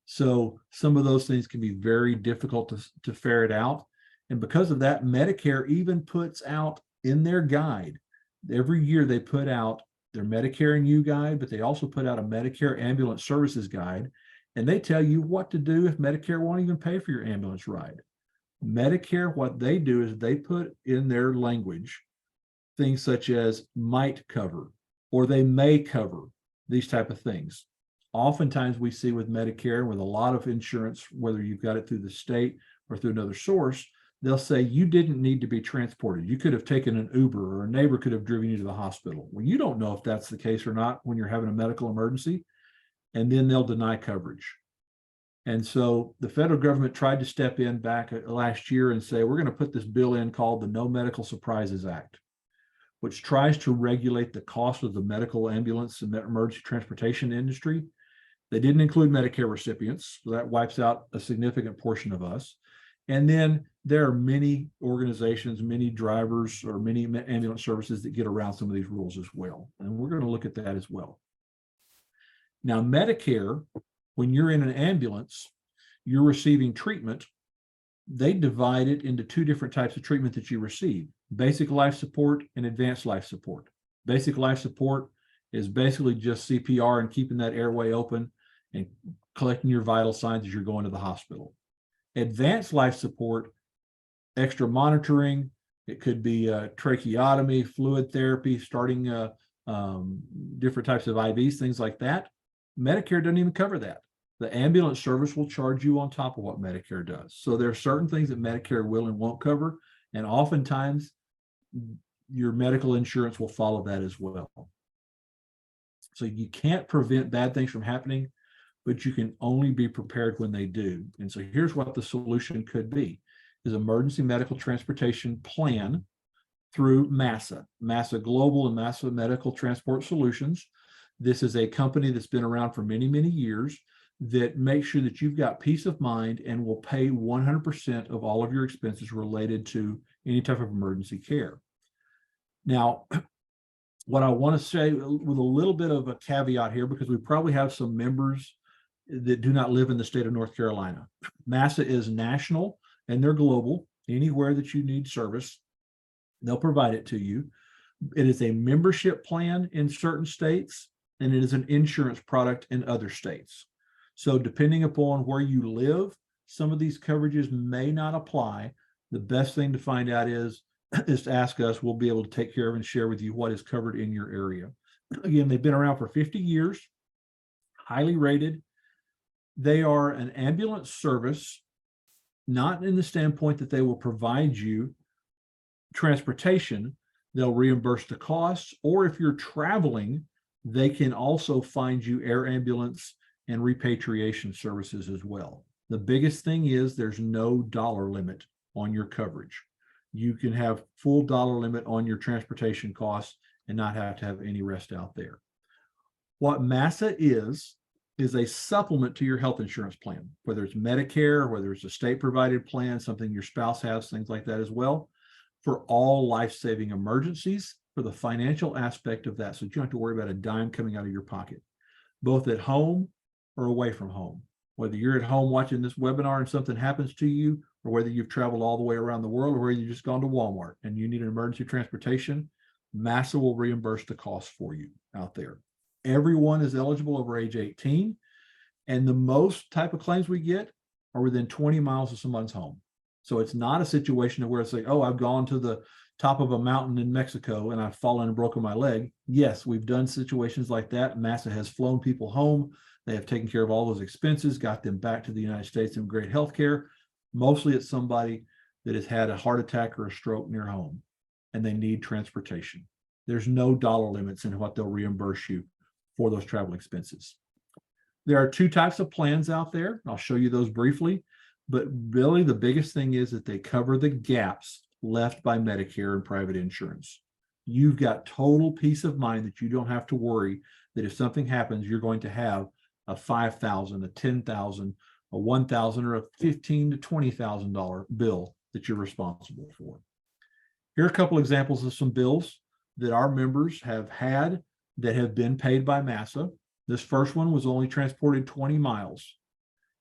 So some of those things can be very difficult to ferret out. And because of that, Medicare even puts out in their guide, every year they put out their Medicare and You guide, but they also put out a Medicare ambulance services guide. And they tell you what to do if Medicare won't even pay for your ambulance ride. Medicare, what they do is they put in their language things such as might cover, or they may cover, these type of things. Oftentimes we see with Medicare, with a lot of insurance, whether you've got it through the state or through another source, they'll say you didn't need to be transported. You could have taken an Uber, or a neighbor could have driven you to the hospital. Well, you don't know if that's the case or not when you're having a medical emergency, and then they'll deny coverage. And so the federal government tried to step in back last year and say, we're going to put this bill in called the No Medical Surprises Act, which tries to regulate the cost of the medical ambulance and emergency transportation industry. They didn't include Medicare recipients, so that wipes out a significant portion of us. And then there are many organizations, many drivers, or many ambulance services that get around some of these rules as well. And we're going to look at that as well. Now, Medicare, when you're in an ambulance, you're receiving treatment. They divide it into two different types of treatment that you receive: basic life support and advanced life support. Basic life support is basically just CPR and keeping that airway open and collecting your vital signs as you're going to the hospital. Advanced life support, extra monitoring, it could be tracheotomy, fluid therapy, starting different types of IVs, things like that. Medicare doesn't even cover that. The ambulance service will charge you on top of what Medicare does. So there are certain things that Medicare will and won't cover, and oftentimes your medical insurance will follow that as well. So you can't prevent bad things from happening, but you can only be prepared when they do. And so here's what the solution could be: is emergency medical transportation plan through MASA, MASA Global and MASA Medical Transport Solutions. This is a company that's been around for many, many years that makes sure that you've got peace of mind and will pay 100% of all of your expenses related to any type of emergency care. Now, what I want to say with a little bit of a caveat here, because we probably have some members that do not live in the state of North Carolina. MASA is national and they're global. Anywhere that you need service, they'll provide it to you. It is a membership plan in certain states, and it is an insurance product in other states. So depending upon where you live, some of these coverages may not apply. The best thing to find out is to ask us. We'll be able to take care of and share with you what is covered in your area. Again, they've been around for 50 years, highly rated. They are an ambulance service, not in the standpoint that they will provide you transportation. They'll reimburse the costs, or if you're traveling, they can also find you air ambulance and repatriation services as well. The biggest thing is there's no dollar limit on your coverage. You can have full dollar limit on your transportation costs and not have to have any rest out there. What MASA is a supplement to your health insurance plan, whether it's Medicare, whether it's a state provided plan, something your spouse has, things like that as well, for all life-saving emergencies, for the financial aspect of that. So you don't have to worry about a dime coming out of your pocket, both at home or away from home. Whether you're at home watching this webinar and something happens to you, or whether you've traveled all the way around the world, or whether you've just gone to Walmart and you need an emergency transportation, MASA will reimburse the cost for you out there. Everyone is eligible over age 18, and the most type of claims we get are within 20 miles of someone's home. So it's not a situation where it's like, oh, I've gone to the top of a mountain in Mexico and I've fallen and broken my leg. Yes, we've done situations like that. MASA has flown people home. They have taken care of all those expenses, got them back to the United States in great health care. Mostly it's somebody that has had a heart attack or a stroke near home and they need transportation. There's no dollar limits in what they'll reimburse you for those travel expenses. There are two types of plans out there. I'll show you those briefly, but really the biggest thing is that they cover the gaps left by Medicare and private insurance. You've got total peace of mind that you don't have to worry that if something happens, you're going to have a $5,000, a $10,000, a $1,000, or a $15,000 to $20,000 bill that you're responsible for. Here are a couple examples of some bills that our members have had that have been paid by MASA. This first one was only transported 20 miles.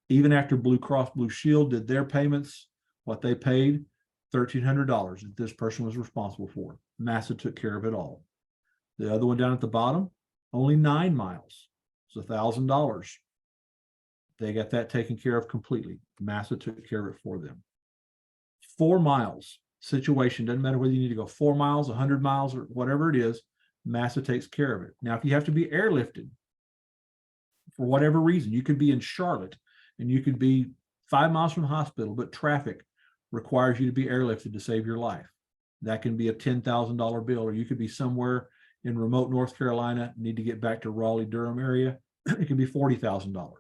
Even after Blue Cross Blue Shield did their payments, what they paid, $1,300 that this person was responsible for. MASA took care of it all. The other one down at the bottom, only 9 miles. It's $1,000. They got that taken care of completely. MASA took care of it for them. 4 miles situation, doesn't matter whether you need to go 4 miles, 100 miles, or whatever it is, MASA takes care of it. Now, if you have to be airlifted for whatever reason, you could be in Charlotte and you could be 5 miles from the hospital, but traffic requires you to be airlifted to save your life. That can be a $10,000 bill, or you could be somewhere in remote North Carolina, need to get back to Raleigh, Durham area. It can be $40,000.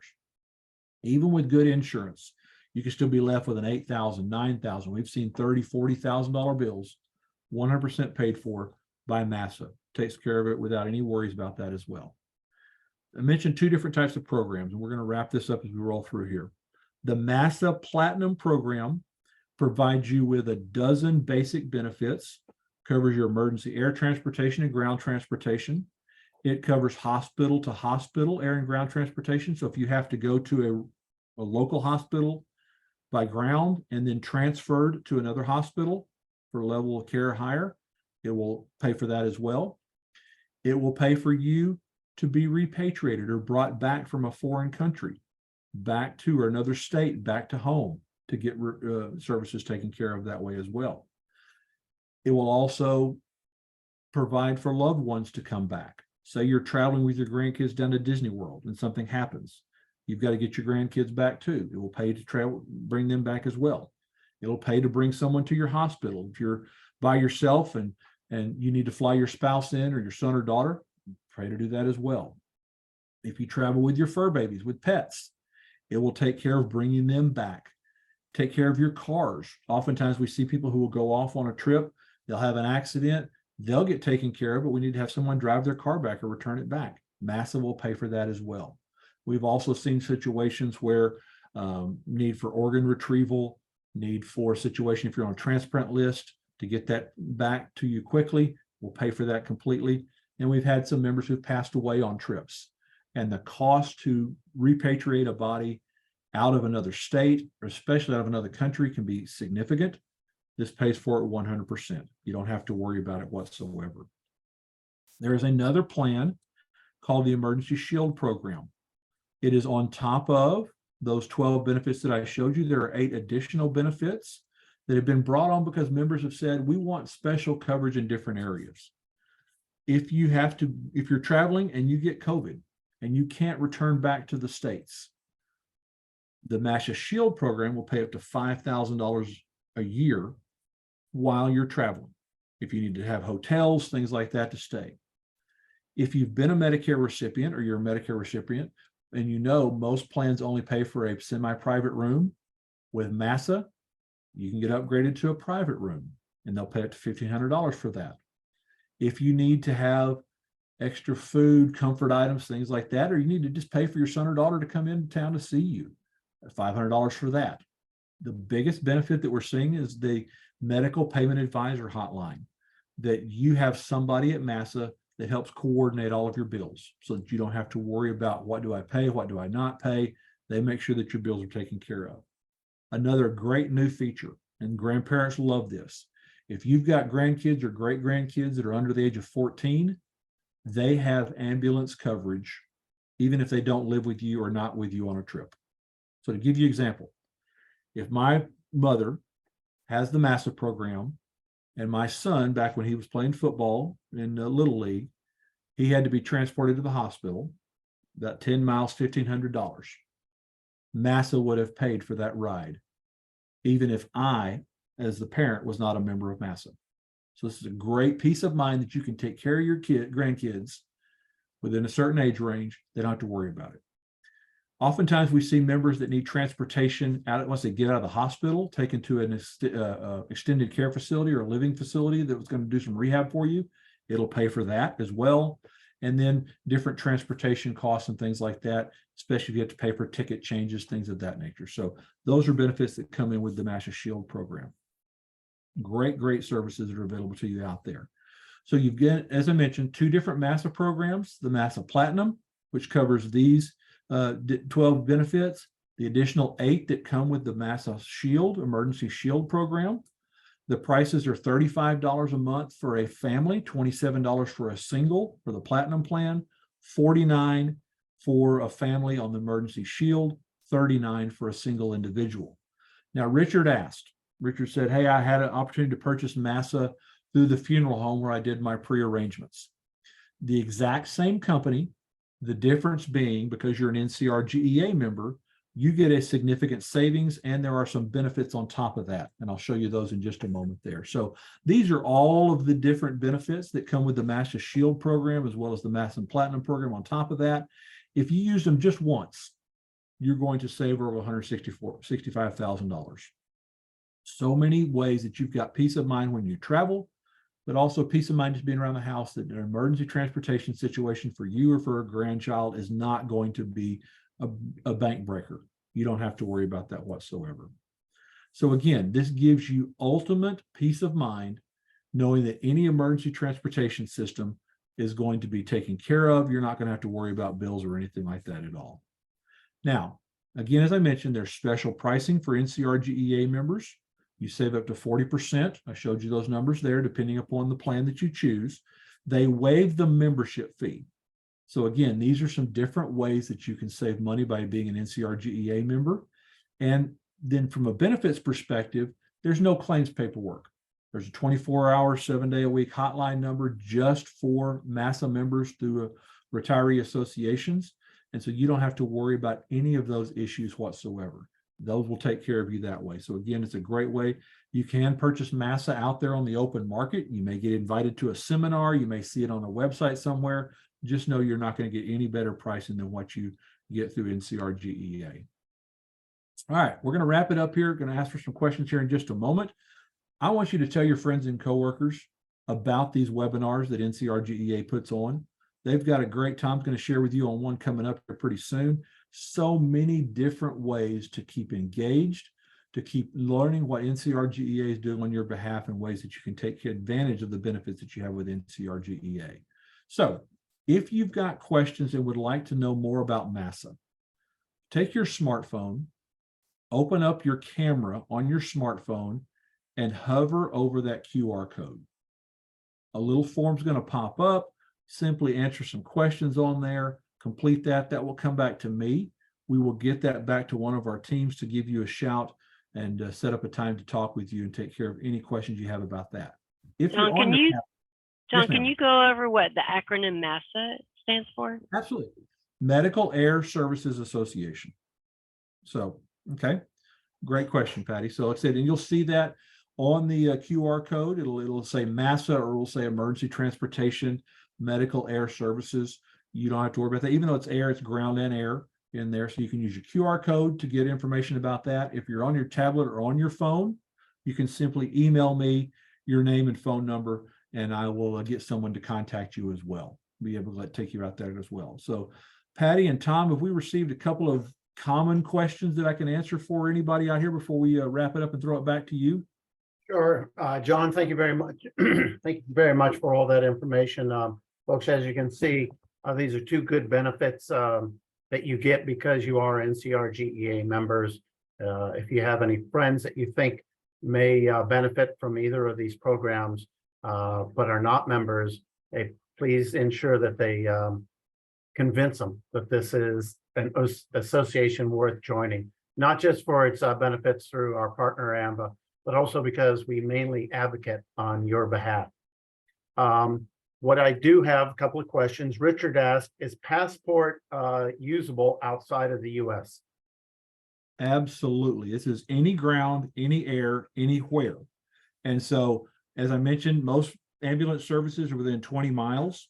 Even with good insurance, you can still be left with an $8,000, $9,000. We've seen $30,000, $40,000 bills, 100% paid for by MASA. Takes care of it without any worries about that as well. I mentioned two different types of programs, and we're going to wrap this up as we roll through here. The MASA Platinum program provides you with a dozen basic benefits, covers your emergency air transportation and ground transportation. It covers hospital to hospital air and ground transportation. So if you have to go to a local hospital by ground and then transferred to another hospital for level of care higher, it will pay for that as well. It will pay for you to be repatriated or brought back from a foreign country, back to or another state, back to home, to get services taken care of that way as well. It will also provide for loved ones to come back. Say you're traveling with your grandkids down to Disney World and something happens. You've got to get your grandkids back too. It will pay to travel, bring them back as well. It'll pay to bring someone to your hospital. If you're by yourself and you need to fly your spouse in or your son or daughter, pray to do that as well. If you travel with your fur babies, with pets, it will take care of bringing them back. Take care of your cars. Oftentimes we see people who will go off on a trip, they'll have an accident, they'll get taken care of, but we need to have someone drive their car back or return it back. MASA will pay for that as well. We've also seen situations where need for organ retrieval, need for a situation if you're on a transplant list to get that back to you quickly, we'll pay for that completely. And we've had some members who've passed away on trips, and the cost to repatriate a body out of another state, or especially out of another country, can be significant. This pays for it 100%. You don't have to worry about it whatsoever. There is another plan called the Emergency Shield Program. It is on top of those 12 benefits that I showed you. There are 8 additional benefits that have been brought on because members have said, we want special coverage in different areas. If you're traveling and you get COVID and you can't return back to the States, the MASA Shield program will pay up to $5,000 a year while you're traveling. If you need to have hotels, things like that to stay. If you've been a Medicare recipient or you're a Medicare recipient, and you know most plans only pay for a semi-private room, with MASA, you can get upgraded to a private room and they'll pay up to $1,500 for that. If you need to have extra food, comfort items, things like that, or you need to just pay for your son or daughter to come into town to see you, $500 for that. The biggest benefit that we're seeing is the medical payment advisor hotline, that you have somebody at MASA that helps coordinate all of your bills so that you don't have to worry about what do I pay, what do I not pay. They make sure that your bills are taken care of. Another great new feature, and grandparents love this. If you've got grandkids or great grandkids that are under the age of 14, they have ambulance coverage, even if they don't live with you or not with you on a trip. So to give you an example, if my mother has the MASA program. And my son, back when he was playing football in Little League, he had to be transported to the hospital, about 10 miles, $1,500. MASA would have paid for that ride, even if I, as the parent, was not a member of MASA. So this is a great peace of mind that you can take care of your grandkids within a certain age range. They don't have to worry about it. Oftentimes we see members that need transportation out once they get out of the hospital, taken to an extended care facility or a living facility that was going to do some rehab for you. It'll pay for that as well. And then different transportation costs and things like that, especially if you have to pay for ticket changes, things of that nature. So those are benefits that come in with the MASA Shield program. Great services that are available to you out there. So you've got, as I mentioned, 2 different MASA programs, the MASA Platinum, which covers these 12 benefits, the additional 8 that come with the MASA Shield, Emergency Shield program. The prices are $35 a month for a family, $27 for a single for the Platinum plan, $49 for a family on the Emergency Shield, $39 for a single individual. Now, Richard said, hey, I had an opportunity to purchase MASA through the funeral home where I did my pre-arrangements. The exact same company, the difference being because you're an NCRGEA member, you get a significant savings, and there are some benefits on top of that. And I'll show you those in just a moment there. So these are all of the different benefits that come with the MASA Shield program, as well as the MASA Platinum program on top of that. If you use them just once, you're going to save over $65,000. So many ways that you've got peace of mind when you travel, but also peace of mind just being around the house, that an emergency transportation situation for you or for a grandchild is not going to be a bank breaker. You don't have to worry about that whatsoever. So again, this gives you ultimate peace of mind, knowing that any emergency transportation system is going to be taken care of. You're not going to have to worry about bills or anything like that at all. Now, again, as I mentioned, there's special pricing for NCRGEA members. You save up to 40%. I showed you those numbers there, depending upon the plan that you choose. They waive the membership fee. So again, these are some different ways that you can save money by being an NCRGEA member. And then from a benefits perspective, there's no claims paperwork. There's a 24-hour, 7-day-a-week hotline number just for MASA members through retiree associations. And so you don't have to worry about any of those issues whatsoever. Those will take care of you that way. So again, it's a great way. You can purchase MASA out there on the open market. You may get invited to a seminar. You may see it on a website somewhere. Just know you're not going to get any better pricing than what you get through NCRGEA. All right, we're going to wrap it up here. Going to ask for some questions here in just a moment. I want you to tell your friends and coworkers about these webinars that NCRGEA puts on. They've got a great time. I'm going to share with you on one coming up here pretty soon. So many different ways to keep engaged, to keep learning what NCRGEA is doing on your behalf, and ways that you can take advantage of the benefits that you have with NCRGEA. So if you've got questions and would like to know more about MASA, take your smartphone, open up your camera on your smartphone, and hover over that QR code. A little form's going to pop up. Simply answer some questions on there, complete that. That will come back to me. We will get that back to one of our teams to give you a shout and set up a time to talk with you and take care of any questions you have about that. If John, you're on the John, can you go over what the acronym MASA stands for? Absolutely. Medical Air Services Association. So, okay. Great question, Patty. So like I said, and you'll see that on the QR code. It'll say MASA, or it'll say Emergency Transportation Medical Air Services. You don't have to worry about that. Even though it's air, it's ground and air in there. So you can use your QR code to get information about that. If you're on your tablet or on your phone, you can simply email me your name and phone number, and I will get someone to contact you as well. Be able to take you out there as well. So Patty and Tom, have we received a couple of common questions that I can answer for anybody out here before we wrap it up and throw it back to you? Sure. John, thank you very much. Thank you very much for all that information. Folks, as you can see, these are 2 good benefits that you get because you are NCRGEA members. If you have any friends that you think may benefit from either of these programs, but are not members, please ensure that they convince them that this is an association worth joining, not just for its benefits through our partner AMBA, but also because we mainly advocate on your behalf. What I do have a couple of questions. Richard asked, is passport usable outside of the US? Absolutely. This is any ground, any air, anywhere. And so, as I mentioned, most ambulance services are within 20 miles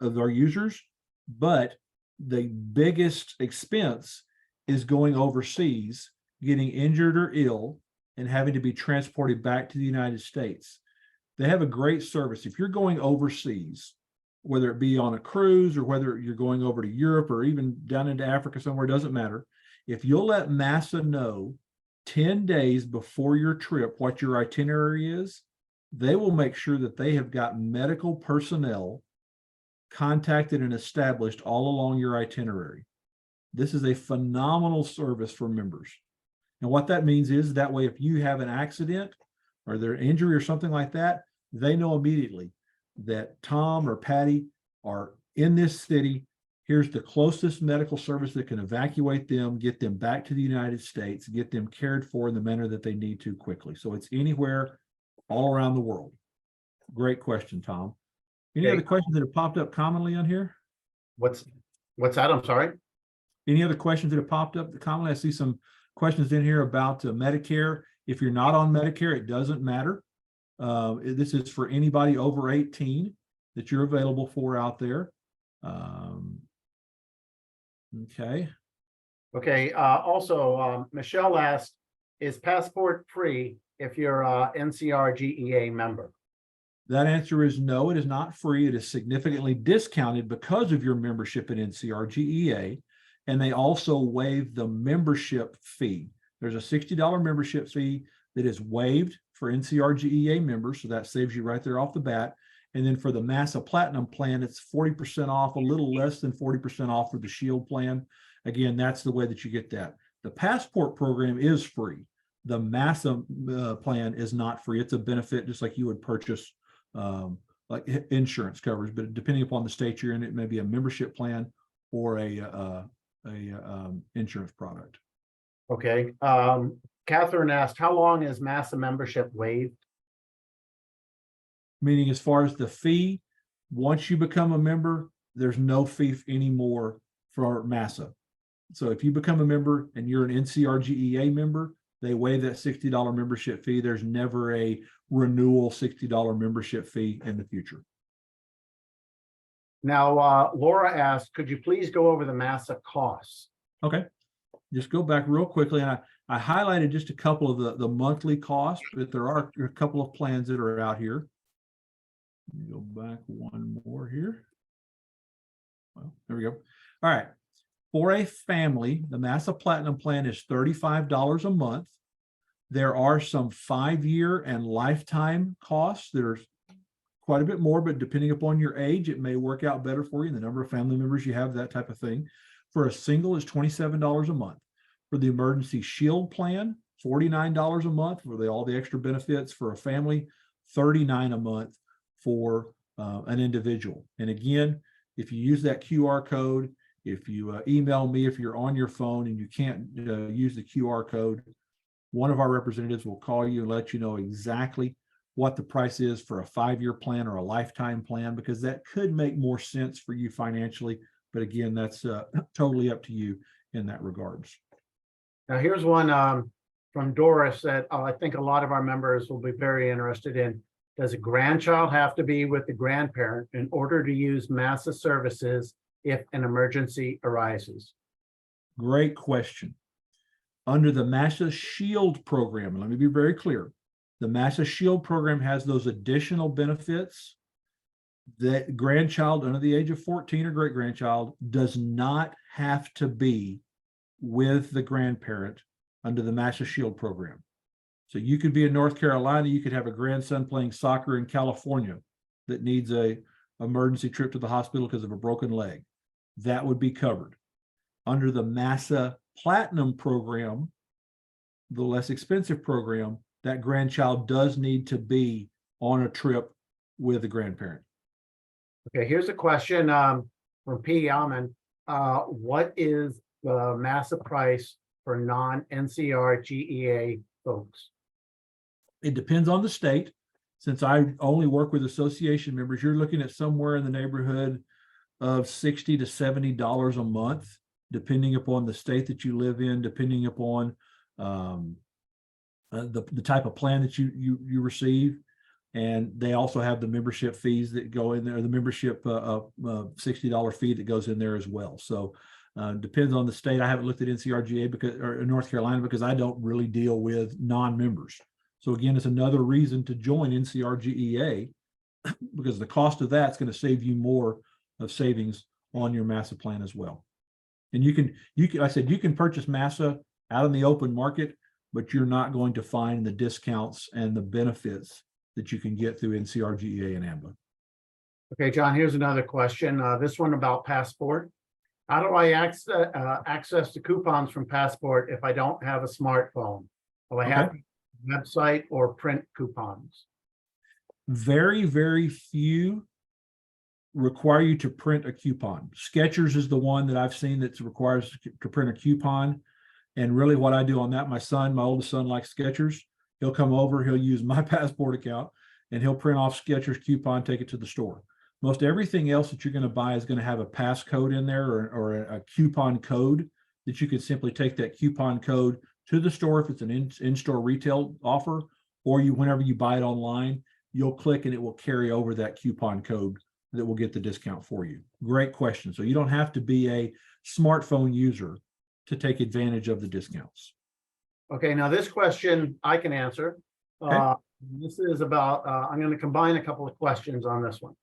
of our users, but the biggest expense is going overseas, getting injured or ill, and having to be transported back to the United States. They have a great service. If you're going overseas, whether it be on a cruise or whether you're going over to Europe or even down into Africa somewhere, doesn't matter. If you'll let MASA know 10 days before your trip what your itinerary is, they will make sure that they have got medical personnel contacted and established all along your itinerary. This is a phenomenal service for members. And what that means is that way, if you have an accident or there's an injury or something like that, they know immediately that Tom or Patty are in this city. Here's the closest medical service that can evacuate them, get them back to the United States, get them cared for in the manner that they need to quickly. So it's anywhere, all around the world. Great question, Tom. Any Okay. other questions that have popped up commonly on here? What's that? I'm sorry. Any other questions that have popped up commonly? I see some questions in here about Medicare. If you're not on Medicare, it doesn't matter. This is for anybody over 18 that you're available for out there. Okay. Okay. Also, Michelle asked, is passport free if you're a NCRGEA member? That answer is no, it is not free. It is significantly discounted because of your membership at NCRGEA. And they also waive the membership fee. There's a $60 membership fee that is waived for NCRGEA members. So that saves you right there off the bat. And then for the MASA Platinum plan, it's 40% off, a little less than 40% off for the Shield plan. Again, that's the way that you get that. The Passport program is free. The MASA plan is not free. It's a benefit just like you would purchase like insurance coverage, but depending upon the state you're in, it may be a membership plan or a insurance product. Okay. Catherine asked, how long is MASA membership waived? Meaning as far as the fee, once you become a member, there's no fee anymore for MASA. So if you become a member and you're an NCRGEA member, they waive that $60 membership fee. There's never a renewal $60 membership fee in the future. Now, Laura asked, could you please go over the MASA costs? Okay, just go back real quickly. And I highlighted just a couple of the monthly costs, but there are a couple of plans that are out here. Let me go back one more here. Well, there we go. All right. For a family, the MASA Platinum plan is $35 a month. There are some 5-year and lifetime costs. There's quite a bit more, but depending upon your age, it may work out better for you and the number of family members you have, that type of thing. For a single is $27 a month. For the Emergency Shield plan, $49 a month for all the extra benefits. For a family, $39 a month for an individual. And again, if you use that QR code, if you email me, if you're on your phone and you can't use the QR code, one of our representatives will call you and let you know exactly what the price is for a 5-year plan or a lifetime plan, because that could make more sense for you financially. But again, that's totally up to you in that regards. Now, here's one from Doris that I think a lot of our members will be very interested in. Does a grandchild have to be with the grandparent in order to use MASA services if an emergency arises? Great question. Under the MASA Shield program, let me be very clear. The MASA Shield program has those additional benefits that grandchild under the age of 14 or great grandchild does not have to be with the grandparent under the MASA Shield program. So you could be in North Carolina, you could have a grandson playing soccer in California that needs a emergency trip to the hospital because of a broken leg. That would be covered. Under the MASA Platinum program, the less expensive program, that grandchild does need to be on a trip with a grandparent. Okay, here's a question from P. Alman. What is the MASA price for non-NCRGEA folks? It depends on the state. Since I only work with association members, you're looking at somewhere in the neighborhood of $60 to $70 a month, depending upon the state that you live in, depending upon the type of plan that you receive. And they also have the membership fees that go in there, the membership $60 fee that goes in there as well. So depends on the state. I haven't looked at NCRGA because, or North Carolina, because I don't really deal with non-members. So again, it's another reason to join NCRGEA because the cost of that's going to save you more of savings on your MASA plan as well. And you can, I said, you can purchase MASA out in the open market, but you're not going to find the discounts and the benefits that you can get through NCRGEA and AMBA. Okay, John, here's another question. This one about Passport. How do I access the coupons from Passport if I don't have a smartphone? Will I have a website or print coupons? Very, very few require you to print a coupon. Skechers is the one that I've seen that requires to print a coupon. And really what I do on that, my oldest son likes Skechers. He'll come over, he'll use my Passport account and he'll print off Skechers coupon, take it to the store. Most everything else that you're going to buy is going to have a passcode in there or a coupon code that you can simply take that coupon code to the store if it's an in-store retail offer, or whenever you buy it online, you'll click and it will carry over that coupon code that will get the discount for you. Great question. So you don't have to be a smartphone user to take advantage of the discounts. Okay, now this question I can answer. Okay. This is about, I'm going to combine a couple of questions on this one.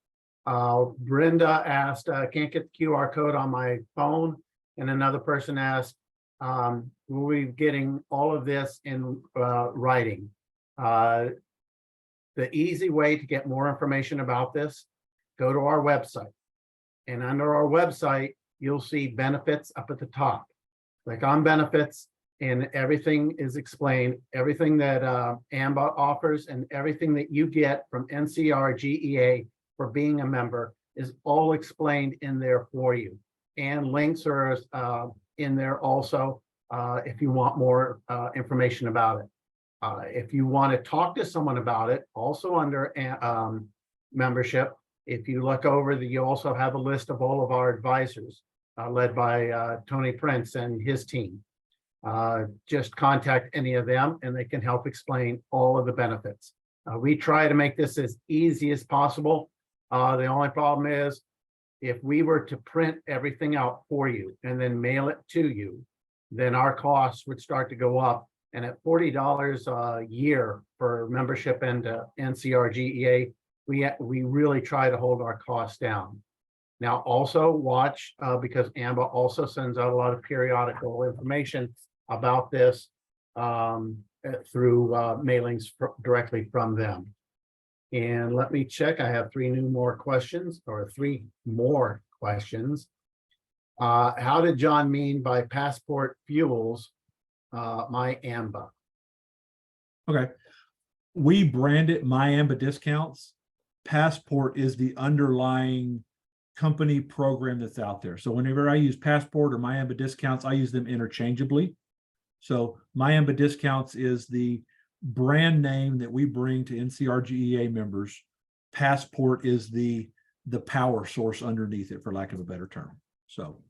Brenda asked, can't get the QR code on my phone. And another person asked, will we be getting all of this in writing? The easy way to get more information about this, go to our website. And under our website, you'll see benefits up at the top. Click on benefits and everything is explained, everything that AMBA offers and everything that you get from NCRGEA for being a member is all explained in there for you. And links are in there also if you want more information about it. If you want to talk to someone about it, also under membership, if you look over, you also have a list of all of our advisors led by Tony Prince and his team. Just contact any of them and they can help explain all of the benefits. We try to make this as easy as possible. The only problem is if we were to print everything out for you and then mail it to you, then our costs would start to go up. And at $40 a year for membership into NCRGEA, we really try to hold our costs down. Now also watch, because AMBA also sends out a lot of periodical information about this through mailings directly from them. And let me check, I have three more questions. How did John mean by Passport fuels my AMBA? Okay. We brand it My AMBA Discounts. Passport is the underlying company program that's out there. So whenever I use Passport or My AMBA Discounts, I use them interchangeably. So My AMBA Discounts is the brand name that we bring to NCRGEA members. Passport is the power source underneath it, for lack of a better term. So,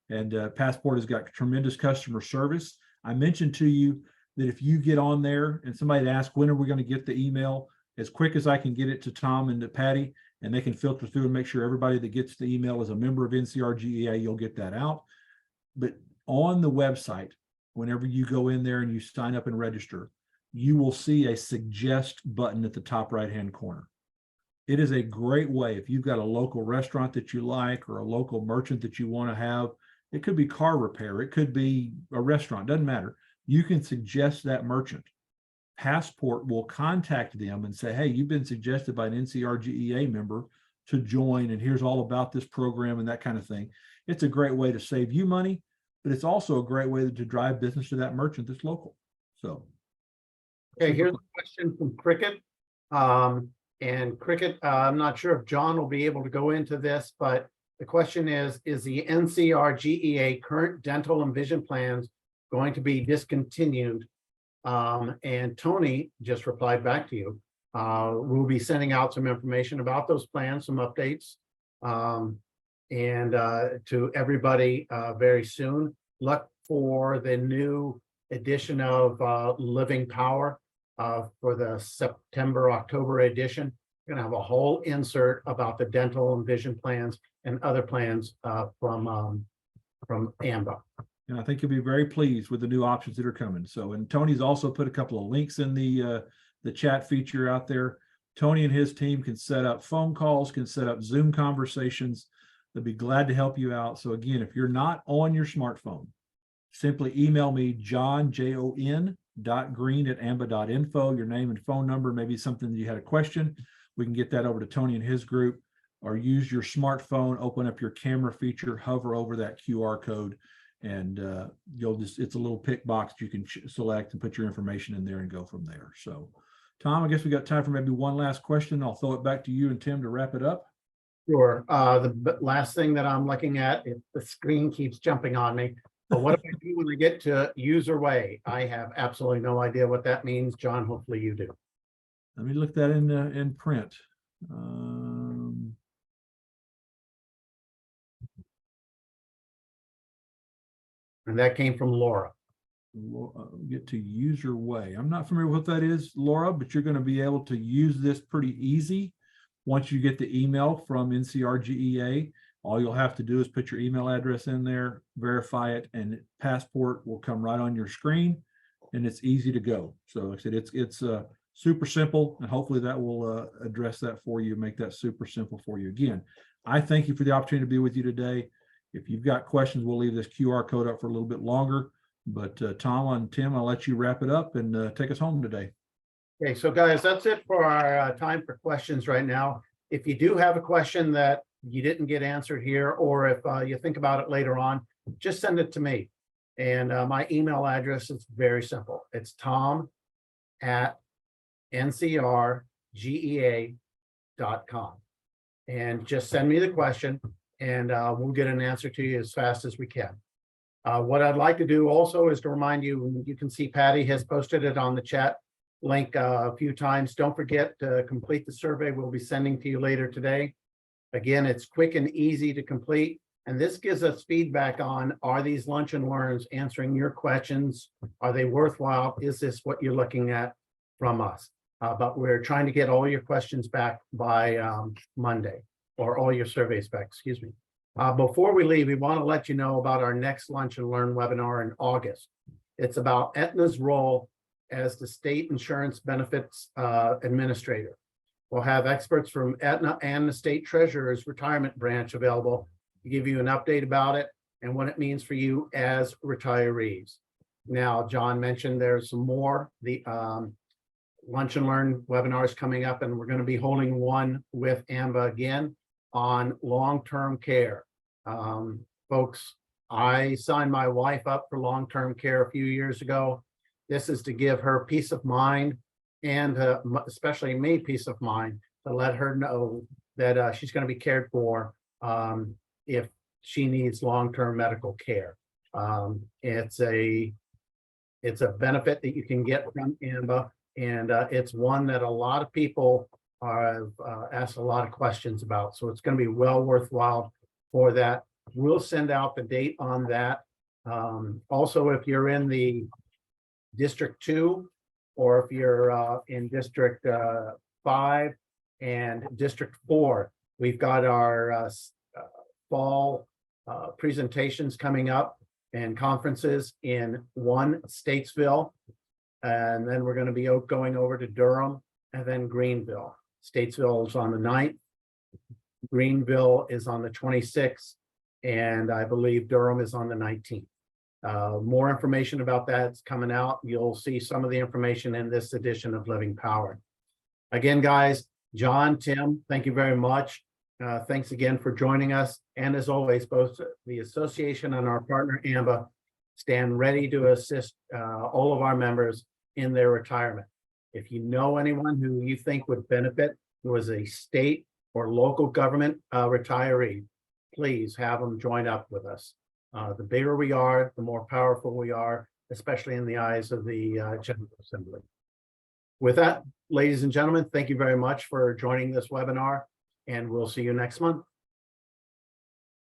and Passport has got tremendous customer service. I mentioned to you that if you get on there and somebody asks, when are we going to get the email? As quick as I can get it to Tom and to Patty, and they can filter through and make sure everybody that gets the email is a member of NCRGEA, you'll get that out. But on the website, whenever you go in there and you sign up and register, you will see a suggest button at the top right-hand corner. It is a great way if you've got a local restaurant that you like or a local merchant that you want to have. It could be car repair. It could be a restaurant, doesn't matter. You can suggest that merchant. Passport will contact them and say, hey, you've been suggested by an NCRGEA member to join, and here's all about this program and that kind of thing. It's a great way to save you money, but it's also a great way to drive business to that merchant that's local. So. Okay, here's a question from Cricket. And Cricket, I'm not sure if John will be able to go into this, but the question is the NCRGEA current dental and vision plans going to be discontinued And Tony just replied back to you. We'll be sending out some information about those plans, some updates. And to everybody very soon. Look for the new edition of Living Power for the September, October edition. We're gonna have a whole insert about the dental and vision plans and other plans from AMBA. And I think you'll be very pleased with the new options that are coming. So, and Tony's also put a couple of links in the chat feature out there. Tony and his team can set up phone calls, can set up Zoom conversations. They'll be glad to help you out. So again, if you're not on your smartphone, simply email me, john.green@amba.info, your name and phone number, maybe something that you had a question. We can get that over to Tony and his group, or use your smartphone, open up your camera feature, hover over that QR code, and you'll just, it's a little pick box you can select and put your information in there and go from there. So Tom, I guess we got time for maybe one last question. I'll throw it back to you and Tim to wrap it up. Sure. The last thing that I'm looking at, if the screen keeps jumping on me, but what if I do when I get to user way? I have absolutely no idea what that means. John, hopefully you do. Let me look that in print. And that came from Laura. Get to user way. I'm not familiar with what that is, Laura, but you're going to be able to use this pretty easy. Once you get the email from NCRGEA, all you'll have to do is put your email address in there, verify it, and Passport will come right on your screen, and it's easy to go. So like I said, it's super simple, and hopefully that will address that for you, make that super simple for you. Again, I thank you for the opportunity to be with you today. If you've got questions, we'll leave this QR code up for a little bit longer. But Tom and Tim, I'll let you wrap it up and take us home today. Okay, so guys, that's it for our time for questions right now. If you do have a question that you didn't get answered here, or if you think about it later on, just send it to me. And my email address is very simple. It's tom@ncrgea.com. And just send me the question, and we'll get an answer to you as fast as we can. What I'd like to do also is to remind you, you can see Patty has posted it on the chat link a few times. Don't forget to complete the survey we'll be sending to you later today. Again, it's quick and easy to complete. And this gives us feedback on, are these lunch and learns answering your questions? Are they worthwhile? Is this what you're looking at from us? But we're trying to get all your questions back by Monday, or all your surveys back, excuse me. Before we leave, we want to let you know about our next Lunch and Learn webinar in August. It's about Aetna's role as the state insurance benefits administrator. We'll have experts from Aetna and the state treasurer's retirement branch available to give you an update about it and what it means for you as retirees. Now, John mentioned there's some more Lunch and Learn webinars coming up, and we're going to be holding one with AMBA again on long-term care. Folks, I signed my wife up for long-term care a few years ago. This is to give her peace of mind, and especially me peace of mind, to let her know that she's going to be cared for if she needs long-term medical care. It's a benefit that you can get from AMBA, and it's one that a lot of people have asked a lot of questions about. So it's going to be well worthwhile for that. We'll send out the date on that. Also, if you're in the District 2, or if you're in District 5 and District 4, we've got our fall presentations coming up and conferences in Statesville, and then we're going to be going over to Durham and then Greenville. Statesville is on the 9th, Greenville is on the 26th, and I believe Durham is on the 19th. More information about that's coming out. You'll see some of the information in this edition of Living Power. Again, guys, John, Tim, thank you very much. Thanks again for joining us. And as always, both the association and our partner AMBA stand ready to assist all of our members in their retirement. If you know anyone who you think would benefit, who is a state or local government retiree, please have them join up with us. The bigger we are, the more powerful we are, especially in the eyes of the General Assembly. With that, ladies and gentlemen, thank you very much for joining this webinar, and we'll see you next month.